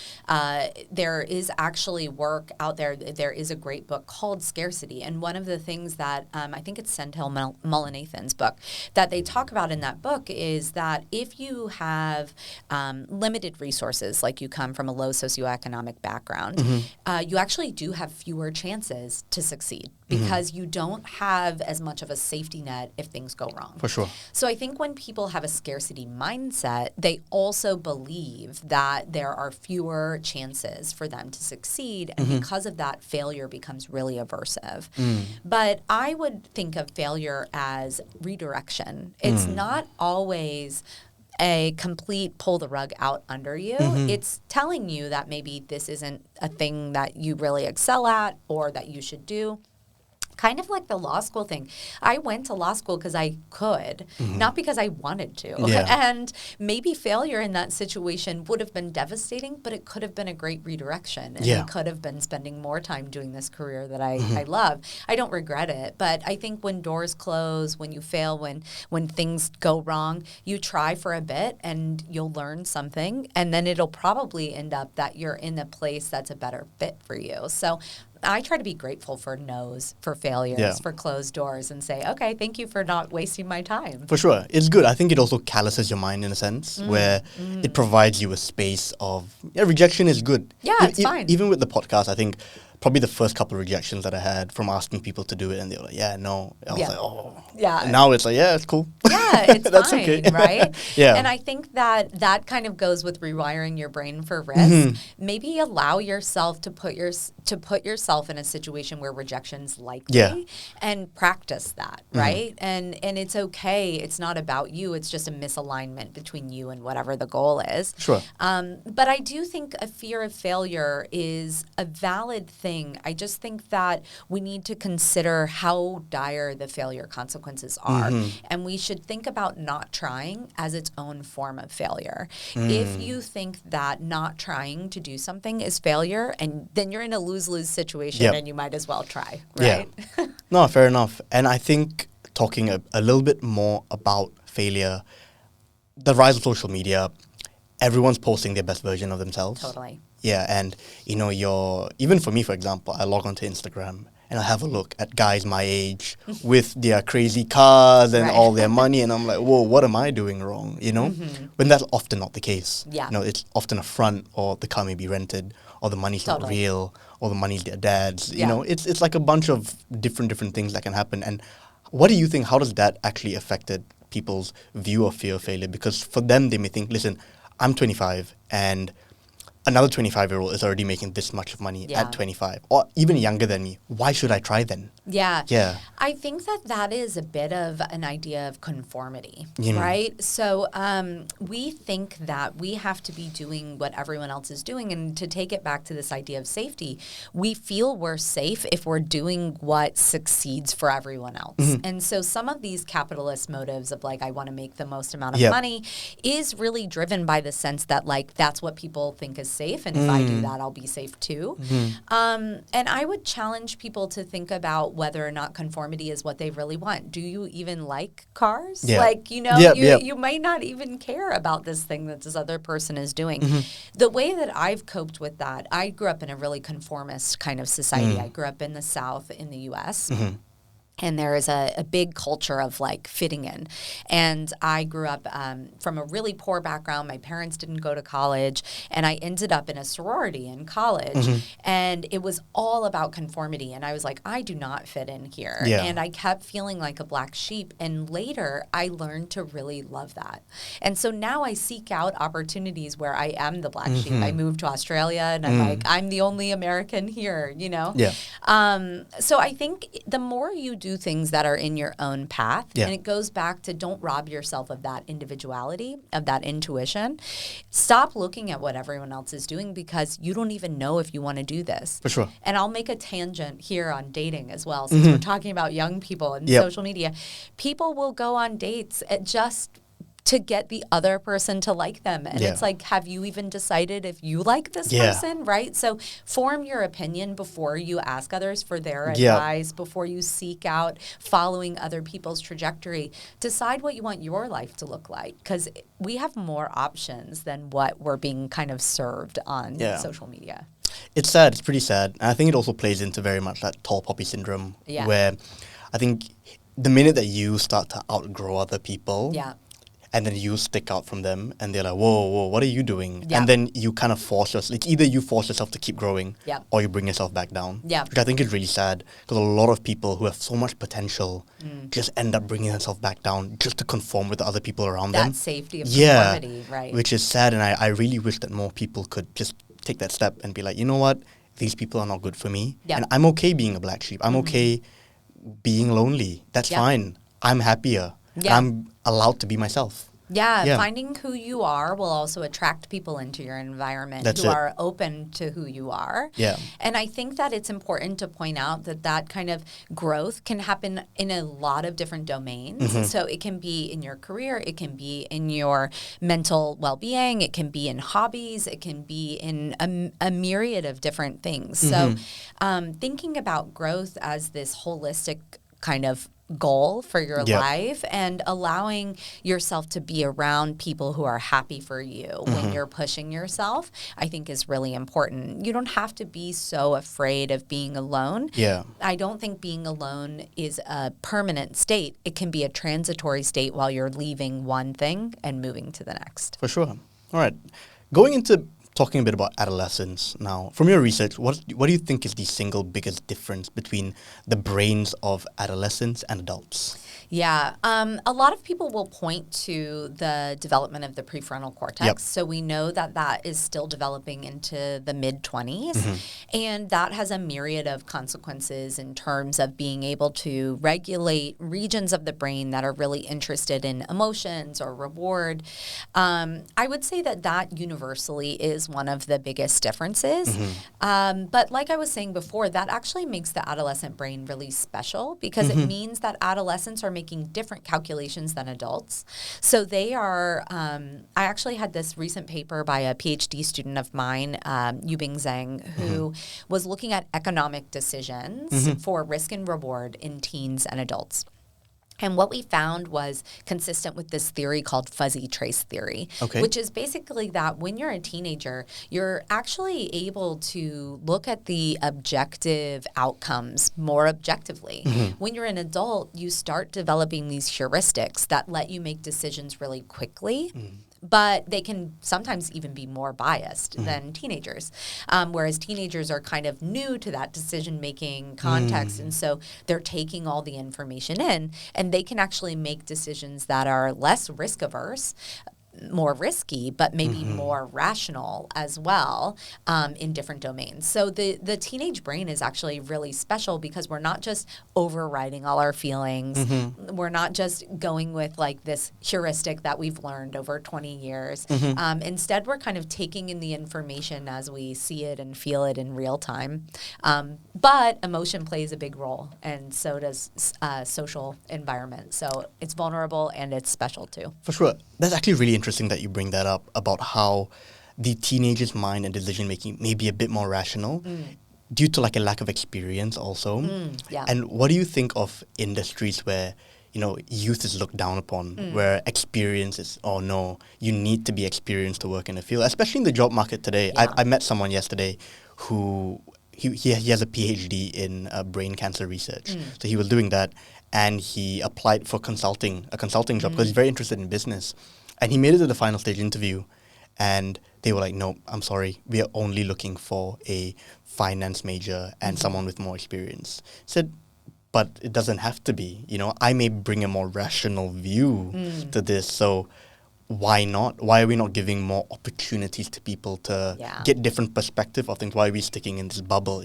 There is actually work out there. There is a great book called Scarcity. And one of the things that I think it's Senthil Mullainathan's book that they talk about in that book is that if you have limited resources, like you come from a low socioeconomic background, you actually do have fewer chances to succeed because you don't have as much of a safety net if things go wrong. For sure. So I think when people have a scarcity mindset, they also believe that there are fewer chances for them to succeed. And because of that, failure becomes really aversive. But I would think of failure as redirection. It's not always a complete pull the rug out under you. It's telling you that maybe this isn't a thing that you really excel at or that you should do. Kind of like the law school thing. I went to law school because I could, not because I wanted to. And maybe failure in that situation would have been devastating, but it could have been a great redirection. And I could have been spending more time doing this career that I love. I don't regret it, but I think when doors close, when you fail, when things go wrong, you try for a bit and you'll learn something, and then it'll probably end up that you're in a place that's a better fit for you. So I try to be grateful for no's, for failures, for closed doors, and say, okay, thank you for not wasting my time. For sure. It's good. I think it also calluses your mind in a sense where it provides you a space of, rejection is good. Yeah, it's fine. Even with the podcast, I think probably the first couple of rejections that I had from asking people to do it, and they were like, no. I was like, oh. Yeah. And now it's like, it's cool. Yeah, it's That's fine, okay. right? Yeah. And I think that kind of goes with rewiring your brain for risk. Maybe allow yourself to put yourself in a situation where rejection's likely and practice that, right? And it's okay. It's not about you. It's just a misalignment between you and whatever the goal is. Sure. But I do think a fear of failure is a valid thing. I just think that we need to consider how dire the failure consequences are. And we should think about not trying as its own form of failure. If you think that not trying to do something is failure, and then you're in a lose-lose situation and you might as well try, right? Yeah. No, fair enough. And I think talking a little bit more about failure, the rise of social media, everyone's posting their best version of themselves. Totally. Yeah, and even for me, for example, I log onto Instagram and I have a look at guys my age with their crazy cars and all their money, and I'm like, whoa, what am I doing wrong? When that's often not the case. Yeah. It's often a front, or the car may be rented, or the money's not real, or the money's their dad's. It's like a bunch of different things that can happen. And what do you think? How does that actually affected people's view of fear of failure? Because for them, they may think, listen, I'm 25 and another 25-year-old is already making this much of money at 25, or even younger than me. Why should I try then? Yeah. I think that is a bit of an idea of conformity, right? So we think that we have to be doing what everyone else is doing. And to take it back to this idea of safety, we feel we're safe if we're doing what succeeds for everyone else. And so some of these capitalist motives of I want to make the most amount of money is really driven by the sense that that's what people think is safe. And if I do that, I'll be safe too. And I would challenge people to think about whether or not conformity is what they really want. Do you even like cars? You might not even care about this thing that this other person is doing. The way that I've coped with that, I grew up in a really conformist kind of society. I grew up in the South in the U.S., And there is a big culture of like fitting in. And I grew up from a really poor background. My parents didn't go to college. And I ended up in a sorority in college. And it was all about conformity. And I was like, I do not fit in here. Yeah. And I kept feeling like a black sheep. And later, I learned to really love that. And so now I seek out opportunities where I am the black sheep. I moved to Australia and I'm like, I'm the only American here, you know? Yeah. So I think the more you do things that are in your own path, and it goes back to don't rob yourself of that individuality, of that intuition. Stop looking at what everyone else is doing because you don't even know if you want to do this. For sure. And I'll make a tangent here on dating as well, since we're talking about young people and social media. People will go on dates at just to get the other person to like them. And it's like, have you even decided if you like this person, right? So form your opinion before you ask others for their advice, before you seek out following other people's trajectory. Decide what you want your life to look like, because we have more options than what we're being kind of served on social media. It's sad. It's pretty sad. And I think it also plays into very much that tall poppy syndrome, where I think the minute that you start to outgrow other people, and then you stick out from them, and they're like, whoa, what are you doing? Yeah. And then you kind of force yourself, it's either you force yourself to keep growing, or you bring yourself back down. Yeah. Which I think is really sad, because a lot of people who have so much potential just end up bringing themselves back down just to conform with the other people around them. That safety of conformity, right. Which is sad, and I really wish that more people could just take that step and be like, you know what, these people are not good for me. And I'm okay being a black sheep. I'm okay being lonely. That's fine. I'm happier. I'm allowed to be myself. Yeah, finding who you are will also attract people into your environment who are open to who you are. Yeah. And I think that it's important to point out that that kind of growth can happen in a lot of different domains. So it can be in your career, it can be in your mental well-being, it can be in hobbies, it can be in a myriad of different things. So thinking about growth as this holistic kind of goal for your life and allowing yourself to be around people who are happy for you when you're pushing yourself, I think is really important. You don't have to be so afraid of being alone. Yeah. I don't think being alone is a permanent state. It can be a transitory state while you're leaving one thing and moving to the next. For sure. All right. Going into talking a bit about adolescence now, from your research, what do you think is the single biggest difference between the brains of adolescents and adults? Yeah. A lot of people will point to the development of the prefrontal cortex. So we know that that is still developing into the mid-20s. And that has a myriad of consequences in terms of being able to regulate regions of the brain that are really interested in emotions or reward. I would say that that universally is one of the biggest differences. But like I was saying before, that actually makes the adolescent brain really special because it means that adolescents are making different calculations than adults. So they are, I actually had this recent paper by a PhD student of mine, Yubing Zhang, who was looking at economic decisions for risk and reward in teens and adults. And what we found was consistent with this theory called fuzzy trace theory, which is basically that when you're a teenager, you're actually able to look at the objective outcomes more objectively. When you're an adult, you start developing these heuristics that let you make decisions really quickly. But they can sometimes even be more biased than teenagers, whereas teenagers are kind of new to that decision-making context, and so they're taking all the information in, and they can actually make decisions that are less risk-averse, more risky, but maybe more rational as well in different domains. So the teenage brain is actually really special because we're not just overriding all our feelings. We're not just going with like this heuristic that we've learned over 20 years. Instead, we're kind of taking in the information as we see it and feel it in real time. But emotion plays a big role, and so does social environment. So it's vulnerable and it's special too. For sure. That's actually really interesting that you bring that up about how the teenager's mind and decision making may be a bit more rational due to like a lack of experience also. And what do you think of industries where, you know, youth is looked down upon, where experience is, oh no, you need to be experienced to work in the field, especially in the job market today. I met someone yesterday who he has a PhD in brain cancer research. So he was doing that, and he applied for a consulting job because he's very interested in business. And he made it to the final stage interview, and they were like, "No, I'm sorry, we are only looking for a finance major and someone with more experience." Said, but it doesn't have to be. I may bring a more rational view to this. So why not? Why are we not giving more opportunities to people to get different perspective of things? Why are we sticking in this bubble,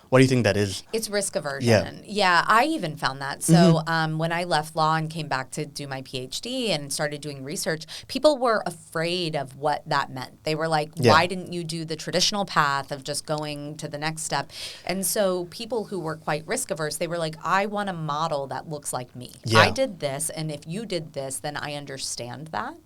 What do you think that is? It's risk aversion. Yeah, I even found that. So when I left law and came back to do my PhD and started doing research, people were afraid of what that meant. They were like, why didn't you do the traditional path of just going to the next step? And so people who were quite risk averse, they were like, I want a model that looks like me. Yeah. I did this, and if you did this, then I understand that.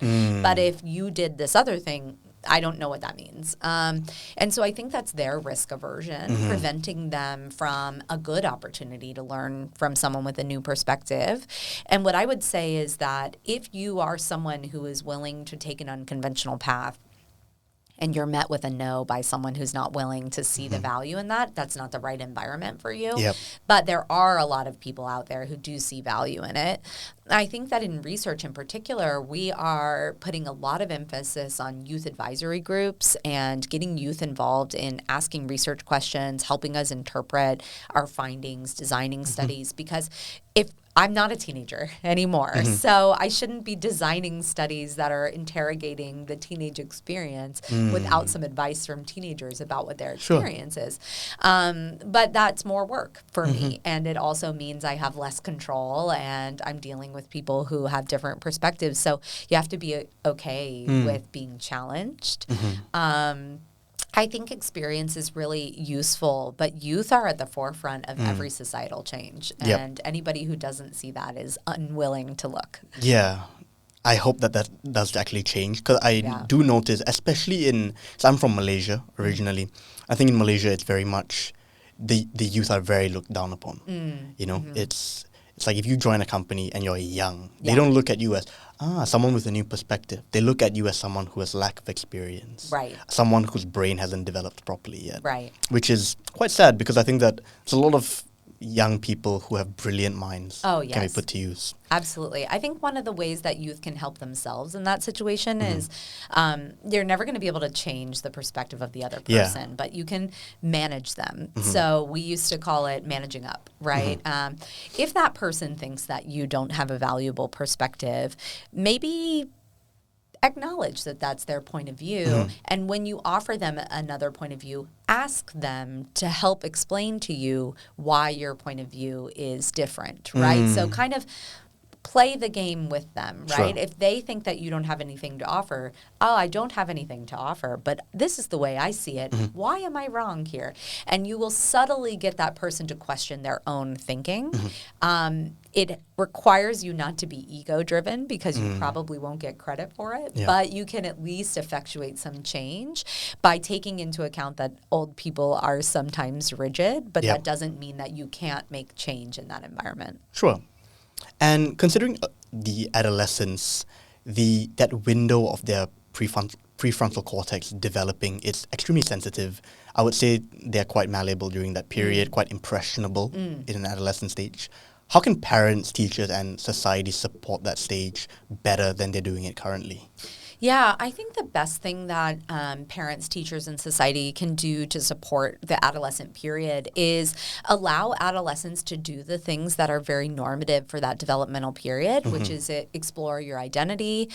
But if you did this other thing, I don't know what that means. And so I think that's their risk aversion, preventing them from a good opportunity to learn from someone with a new perspective. And what I would say is that if you are someone who is willing to take an unconventional path, and you're met with a no by someone who's not willing to see the value in that, that's not the right environment for you. Yep. But there are a lot of people out there who do see value in it. I think that in research in particular, we are putting a lot of emphasis on youth advisory groups and getting youth involved in asking research questions, helping us interpret our findings, designing studies, because if I'm not a teenager anymore, so I shouldn't be designing studies that are interrogating the teenage experience without some advice from teenagers about what their experience is. But that's more work for me, and it also means I have less control, and I'm dealing with people who have different perspectives. So you have to be okay with being challenged. I think experience is really useful, but youth are at the forefront of every societal change. And anybody who doesn't see that is unwilling to look. Yeah. I hope that does actually change, because I do notice, especially so I'm from Malaysia originally. I think in Malaysia it's very much, the youth are very looked down upon. It's like if you join a company and you're young, they don't look at you as, someone with a new perspective. They look at you as someone who has lack of experience. Right. Someone whose brain hasn't developed properly yet. Right. Which is quite sad, because I think that there's a lot of young people who have brilliant minds can be put to use. Absolutely. I think one of the ways that youth can help themselves in that situation is you're never going to be able to change the perspective of the other person, but you can manage them. So we used to call it managing up, right? If that person thinks that you don't have a valuable perspective, maybe acknowledge that that's their point of view. And when you offer them another point of view, ask them to help explain to you why your point of view is different, right? So kind of play the game with them, right? If they think that you don't have anything to offer, I don't have anything to offer, but this is the way I see it. Why am I wrong here? And you will subtly get that person to question their own thinking. It requires you not to be ego-driven, because you probably won't get credit for it, but you can at least effectuate some change by taking into account that old people are sometimes rigid, but that doesn't mean that you can't make change in that environment. Sure. And considering the adolescents, that window of their prefrontal cortex developing is extremely sensitive. I would say they're quite malleable during that period, quite impressionable in an adolescent stage. How can parents, teachers, and society support that stage better than they're doing it currently? Yeah, I think the best thing that parents, teachers, and society can do to support the adolescent period is allow adolescents to do the things that are very normative for that developmental period, which is explore your identity,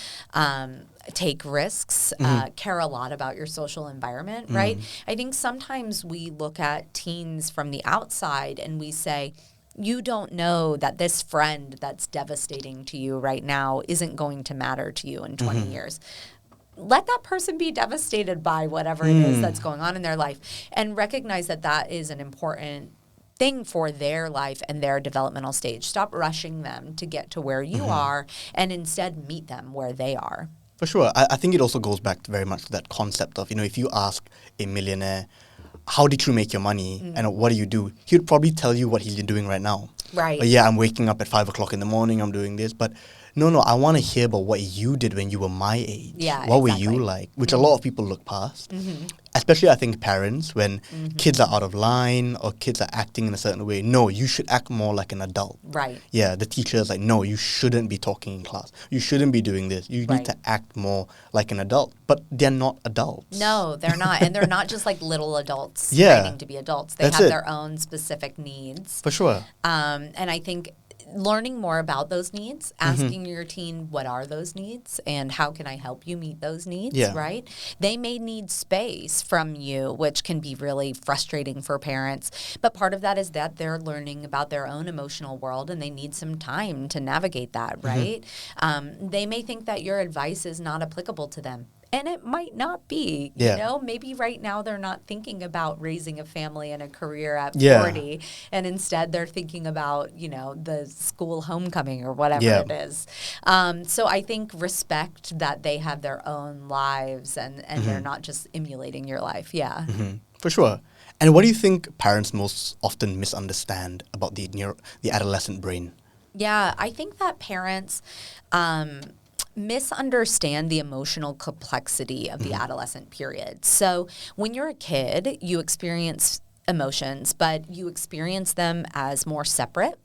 take risks, care a lot about your social environment, right? I think sometimes we look at teens from the outside and we say, you don't know that this friend that's devastating to you right now isn't going to matter to you in 20 years. Let that person be devastated by whatever it is that's going on in their life, and recognize that that is an important thing for their life and their developmental stage. Stop rushing them to get to where you are, and instead meet them where they are. For sure. I think it also goes back very much to that concept of, if you ask a millionaire, how did you make your money and what do you do? He would probably tell you what he's doing right now. Right. I'm waking up at 5 o'clock in the morning, I'm doing this. But no, I want to hear about what you did when you were my age. Yeah, what were you like? Which a lot of people look past. especially I think parents, when kids are out of line or kids are acting in a certain way, no, you should act more like an adult. Right. Yeah, the teacher is like, no, you shouldn't be talking in class. You shouldn't be doing this. You need to act more like an adult. But they're not adults. No, they're not. And they're not just like little adults Yeah. training to be adults. They have their own specific needs. For sure. And I think learning more about those needs, asking your teen, what are those needs and how can I help you meet those needs, right? They may need space from you, which can be really frustrating for parents. But part of that is that they're learning about their own emotional world and they need some time to navigate that, right? They may think that your advice is not applicable to them. And it might not be, you know, maybe right now they're not thinking about raising a family and a career at 40, and instead they're thinking about, you know, the school homecoming or whatever it is. So I think respect that they have their own lives and they're not just emulating your life. Yeah. For sure. And what do you think parents most often misunderstand about the adolescent brain? Yeah, I think that parents misunderstand the emotional complexity of the adolescent period. So when you're a kid, you experience emotions, but you experience them as more separate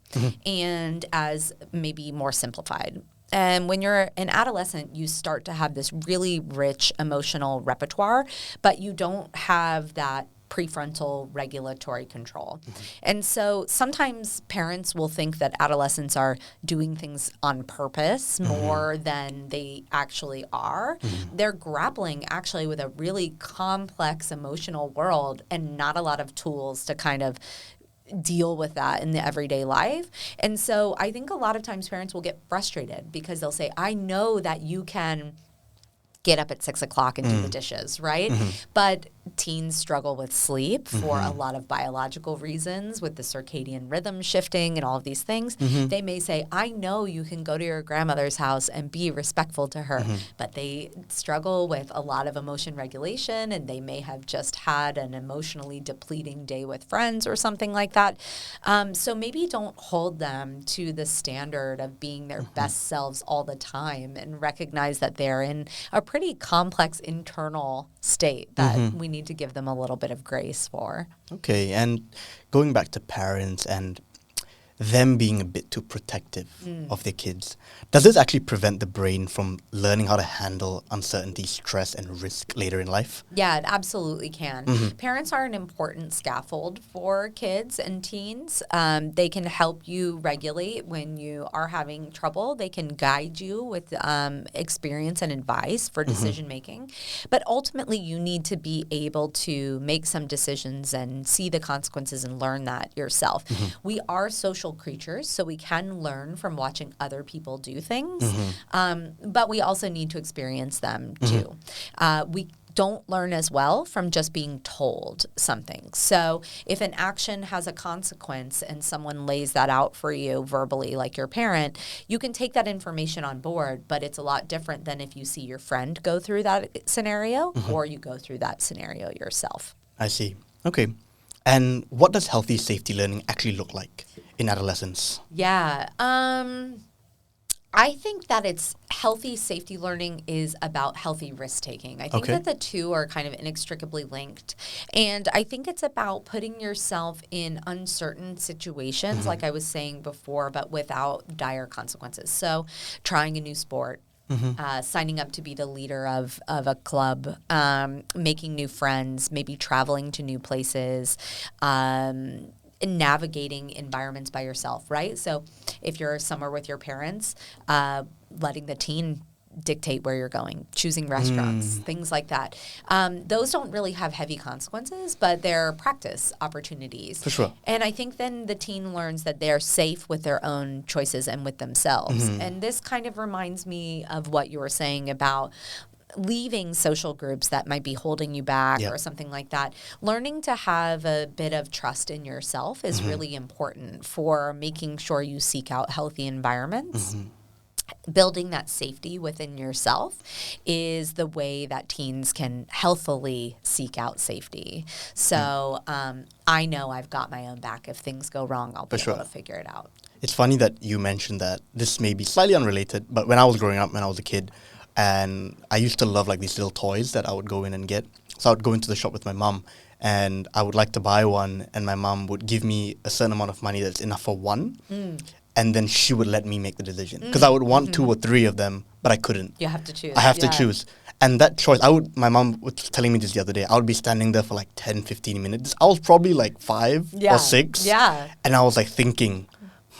and as maybe more simplified. And when you're an adolescent, you start to have this really rich emotional repertoire, but you don't have that prefrontal regulatory control. And so sometimes parents will think that adolescents are doing things on purpose more than they actually are. They're grappling actually with a really complex emotional world and not a lot of tools to kind of deal with that in the everyday life. And so I think a lot of times parents will get frustrated because they'll say, I know that you can get up at 6 o'clock and do the dishes, right? But teens struggle with sleep for a lot of biological reasons, with the circadian rhythm shifting and all of these things. They may say, I know you can go to your grandmother's house and be respectful to her, but they struggle with a lot of emotion regulation, and they may have just had an emotionally depleting day with friends or something like that. So maybe don't hold them to the standard of being their best selves all the time, and recognize that they're in a pretty complex internal state that we need to give them a little bit of grace for. Okay, and going back to parents and them being a bit too protective of their kids, does this actually prevent the brain from learning how to handle uncertainty, stress, and risk later in life? Yeah, it absolutely can. Parents are an important scaffold for kids and teens. They can help you regulate when you are having trouble. They can guide you with experience and advice for decision making. But ultimately, you need to be able to make some decisions and see the consequences and learn that yourself. We are social creatures, so we can learn from watching other people do things, but we also need to experience them too. We don't learn as well from just being told something. So if an action has a consequence and someone lays that out for you verbally, like your parent, you can take that information on board, but it's a lot different than if you see your friend go through that scenario or you go through that scenario yourself. I see. Okay. And what does healthy safety learning actually look like in adolescence? Yeah. I think that it's healthy safety learning is about healthy risk-taking. I think that the two are kind of inextricably linked. And I think it's about putting yourself in uncertain situations, like I was saying before, but without dire consequences. So trying a new sport, signing up to be the leader of a club, making new friends, maybe traveling to new places, navigating environments by yourself, right? So if you're somewhere with your parents, letting the teen dictate where you're going, choosing restaurants, things like that. Those don't really have heavy consequences, but they're practice opportunities. For sure. And I think then the teen learns that they're safe with their own choices and with themselves. And this kind of reminds me of what you were saying about leaving social groups that might be holding you back or something like that. Learning to have a bit of trust in yourself is really important for making sure you seek out healthy environments. Building that safety within yourself is the way that teens can healthily seek out safety. So I know I've got my own back. If things go wrong, I'll be able to figure it out. It's funny that you mentioned that. This may be slightly unrelated, but when I was growing up, when I was a kid, and I used to love like these little toys that I would go in and get. So I would go into the shop with my mum and I would like to buy one, and my mum would give me a certain amount of money that's enough for one. And then she would let me make the decision. Because I would want 2 or 3 of them, but I couldn't. You have to choose. I have to choose. And that choice, my mom was telling me this the other day, I would be standing there for like 10, 15 minutes. I was probably like 5 or 6. Yeah. And I was like thinking,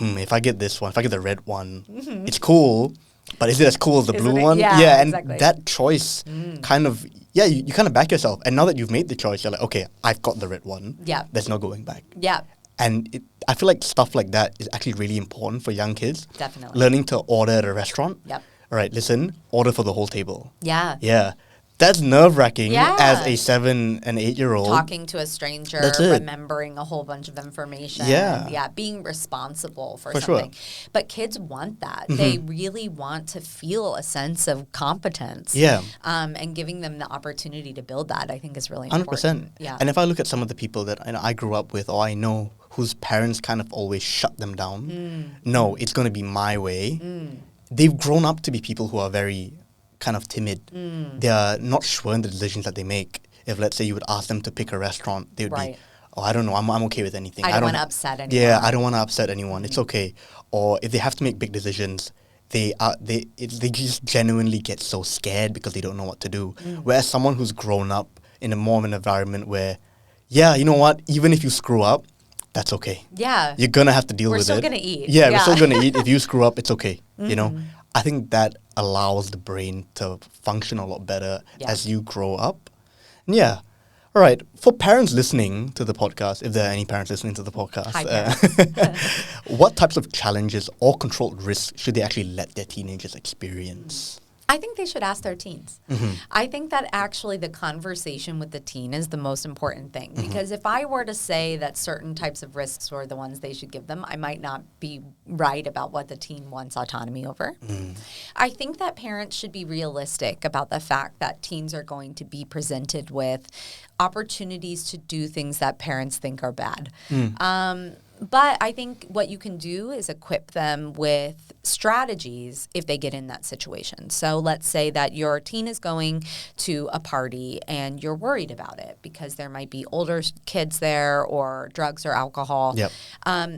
if I get this one, if I get the red one, it's cool, but is it as cool as the blue one? Yeah, and exactly. that choice kind of, you kind of back yourself. And now that you've made the choice, you're like, okay, I've got the red one. Yeah. There's no going back. Yeah. And I feel like stuff like that is actually really important for young kids. Definitely. Learning to order at a restaurant. Yep. All right, listen, order for the whole table. Yeah. Yeah. That's nerve-wracking Yeah. as a 7 and 8-year-old. Talking to a stranger, That's it. remembering a whole bunch of information. Yeah. Yeah, being responsible for For something. sure. But kids want that. They really want to feel a sense of competence. Yeah. And giving them the opportunity to build that, I think, is really 100%. important. Yeah. And if I look at some of the people that I grew up with or I know whose parents kind of always shut them down, no, it's going to be my way. They've grown up to be people who are very kind of timid. They are not sure in the decisions that they make. If, let's say, you would ask them to pick a restaurant, they would be, oh, I don't know, I'm okay with anything. I don't want to upset anyone. Yeah, I don't want to upset anyone. It's okay. Or if they have to make big decisions, they just genuinely get so scared because they don't know what to do. Whereas someone who's grown up in a more of an environment where, yeah, you know what, even if you screw up, that's okay. Yeah. You're going to have to deal with it. We're still going to eat. Yeah, we're still going to eat. If you screw up, it's okay. You know? I think that allows the brain to function a lot better as you grow up. Yeah. All right. For parents listening to the podcast, if there are any parents listening to the podcast, what types of challenges or controlled risks should they actually let their teenagers experience? I think they should ask their teens. I think that actually the conversation with the teen is the most important thing. Because if I were to say that certain types of risks were the ones they should give them, I might not be right about what the teen wants autonomy over. I think that parents should be realistic about the fact that teens are going to be presented with opportunities to do things that parents think are bad. But I think what you can do is equip them with strategies if they get in that situation. So let's say that your teen is going to a party and you're worried about it because there might be older kids there or drugs or alcohol. Yep.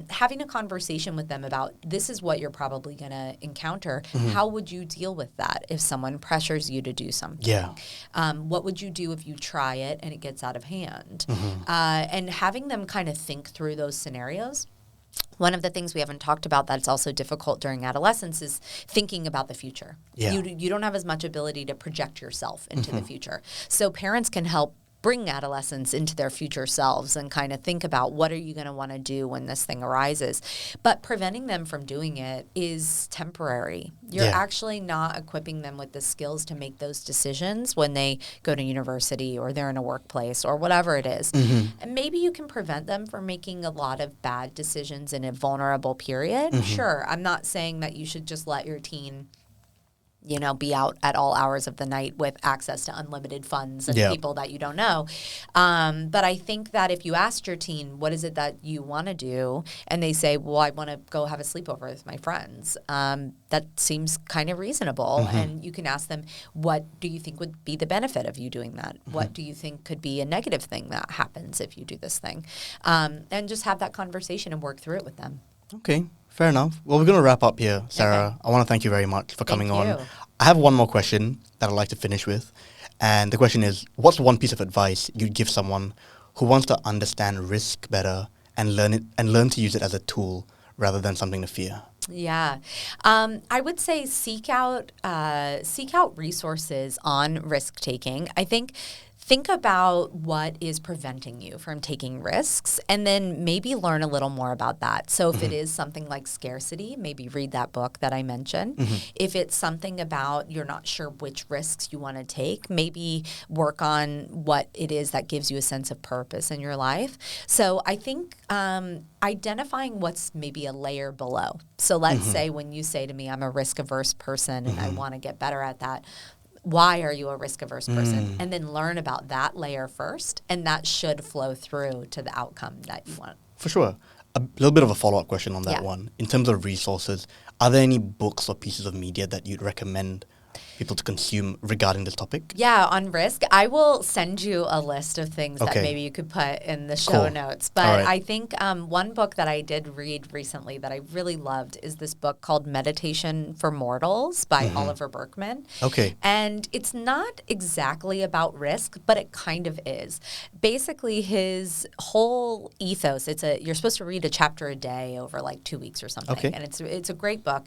Having a conversation with them about this is what you're probably going to encounter. How would you deal with that if someone pressures you to do something? Yeah. What would you do if you try it and it gets out of hand? And having them kind of think through those scenarios. One of the things we haven't talked about that's also difficult during adolescence is thinking about the future. Yeah. You don't have as much ability to project yourself into the future. So parents can help bring adolescents into their future selves and kind of think about what are you going to want to do when this thing arises. But preventing them from doing it is temporary. You're actually not equipping them with the skills to make those decisions when they go to university or they're in a workplace or whatever it is. And maybe you can prevent them from making a lot of bad decisions in a vulnerable period. Sure, I'm not saying that you should just let your teen be out at all hours of the night with access to unlimited funds and people that you don't know. But I think that if you asked your teen, what is it that you want to do? And they say, well, I want to go have a sleepover with my friends. That seems kind of reasonable. And you can ask them, what do you think would be the benefit of you doing that? What do you think could be a negative thing that happens if you do this thing? And just have that conversation and work through it with them. Okay. Fair enough. Well, we're going to wrap up here, Sarah. Okay. I want to thank you very much for coming Thank on. you. I have one more question that I'd like to finish with. And the question is, what's one piece of advice you'd give someone who wants to understand risk better and learn to use it as a tool rather than something to fear? Yeah. I would say seek out resources on risk taking. Think about what is preventing you from taking risks and then maybe learn a little more about that. So if it is something like scarcity, maybe read that book that I mentioned. If it's something about you're not sure which risks you want to take, maybe work on what it is that gives you a sense of purpose in your life. So I think identifying what's maybe a layer below. So let's say when you say to me, I'm a risk-averse person and I want to get better at that. Why are you a risk-averse person? And then learn about that layer first, and that should flow through to the outcome that you want. For sure. A little bit of a follow-up question on that one. In terms of resources, are there any books or pieces of media that you'd recommend people to consume regarding this topic? Yeah, on risk, I will send you a list of things that maybe you could put in the show notes. But I think one book that I did read recently that I really loved is this book called Meditation for Mortals by Oliver Burkeman. Okay. And it's not exactly about risk, but it kind of is. Basically, his whole ethos, you're supposed to read a chapter a day over like 2 weeks or something. Okay. And it's a great book.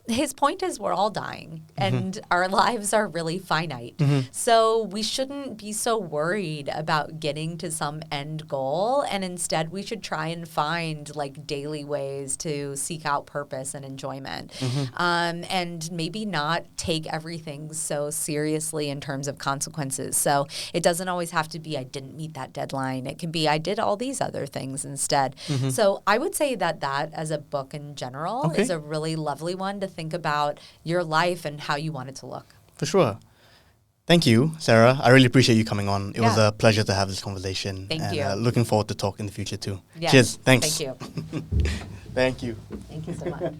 His point is we're all dying and our lives are really finite. So we shouldn't be so worried about getting to some end goal, and instead we should try and find like daily ways to seek out purpose and enjoyment. And maybe not take everything so seriously in terms of consequences. So it doesn't always have to be I didn't meet that deadline. It can be I did all these other things instead. So I would say that as a book in general is a really lovely one to think about your life and how you want it to look. For sure. Thank you, Sarah. I really appreciate you coming on. It was a pleasure to have this conversation. Thank you. Looking forward to talk in the future too. Yes. Cheers. Thanks. Thank you. Thank you. Thank you so much.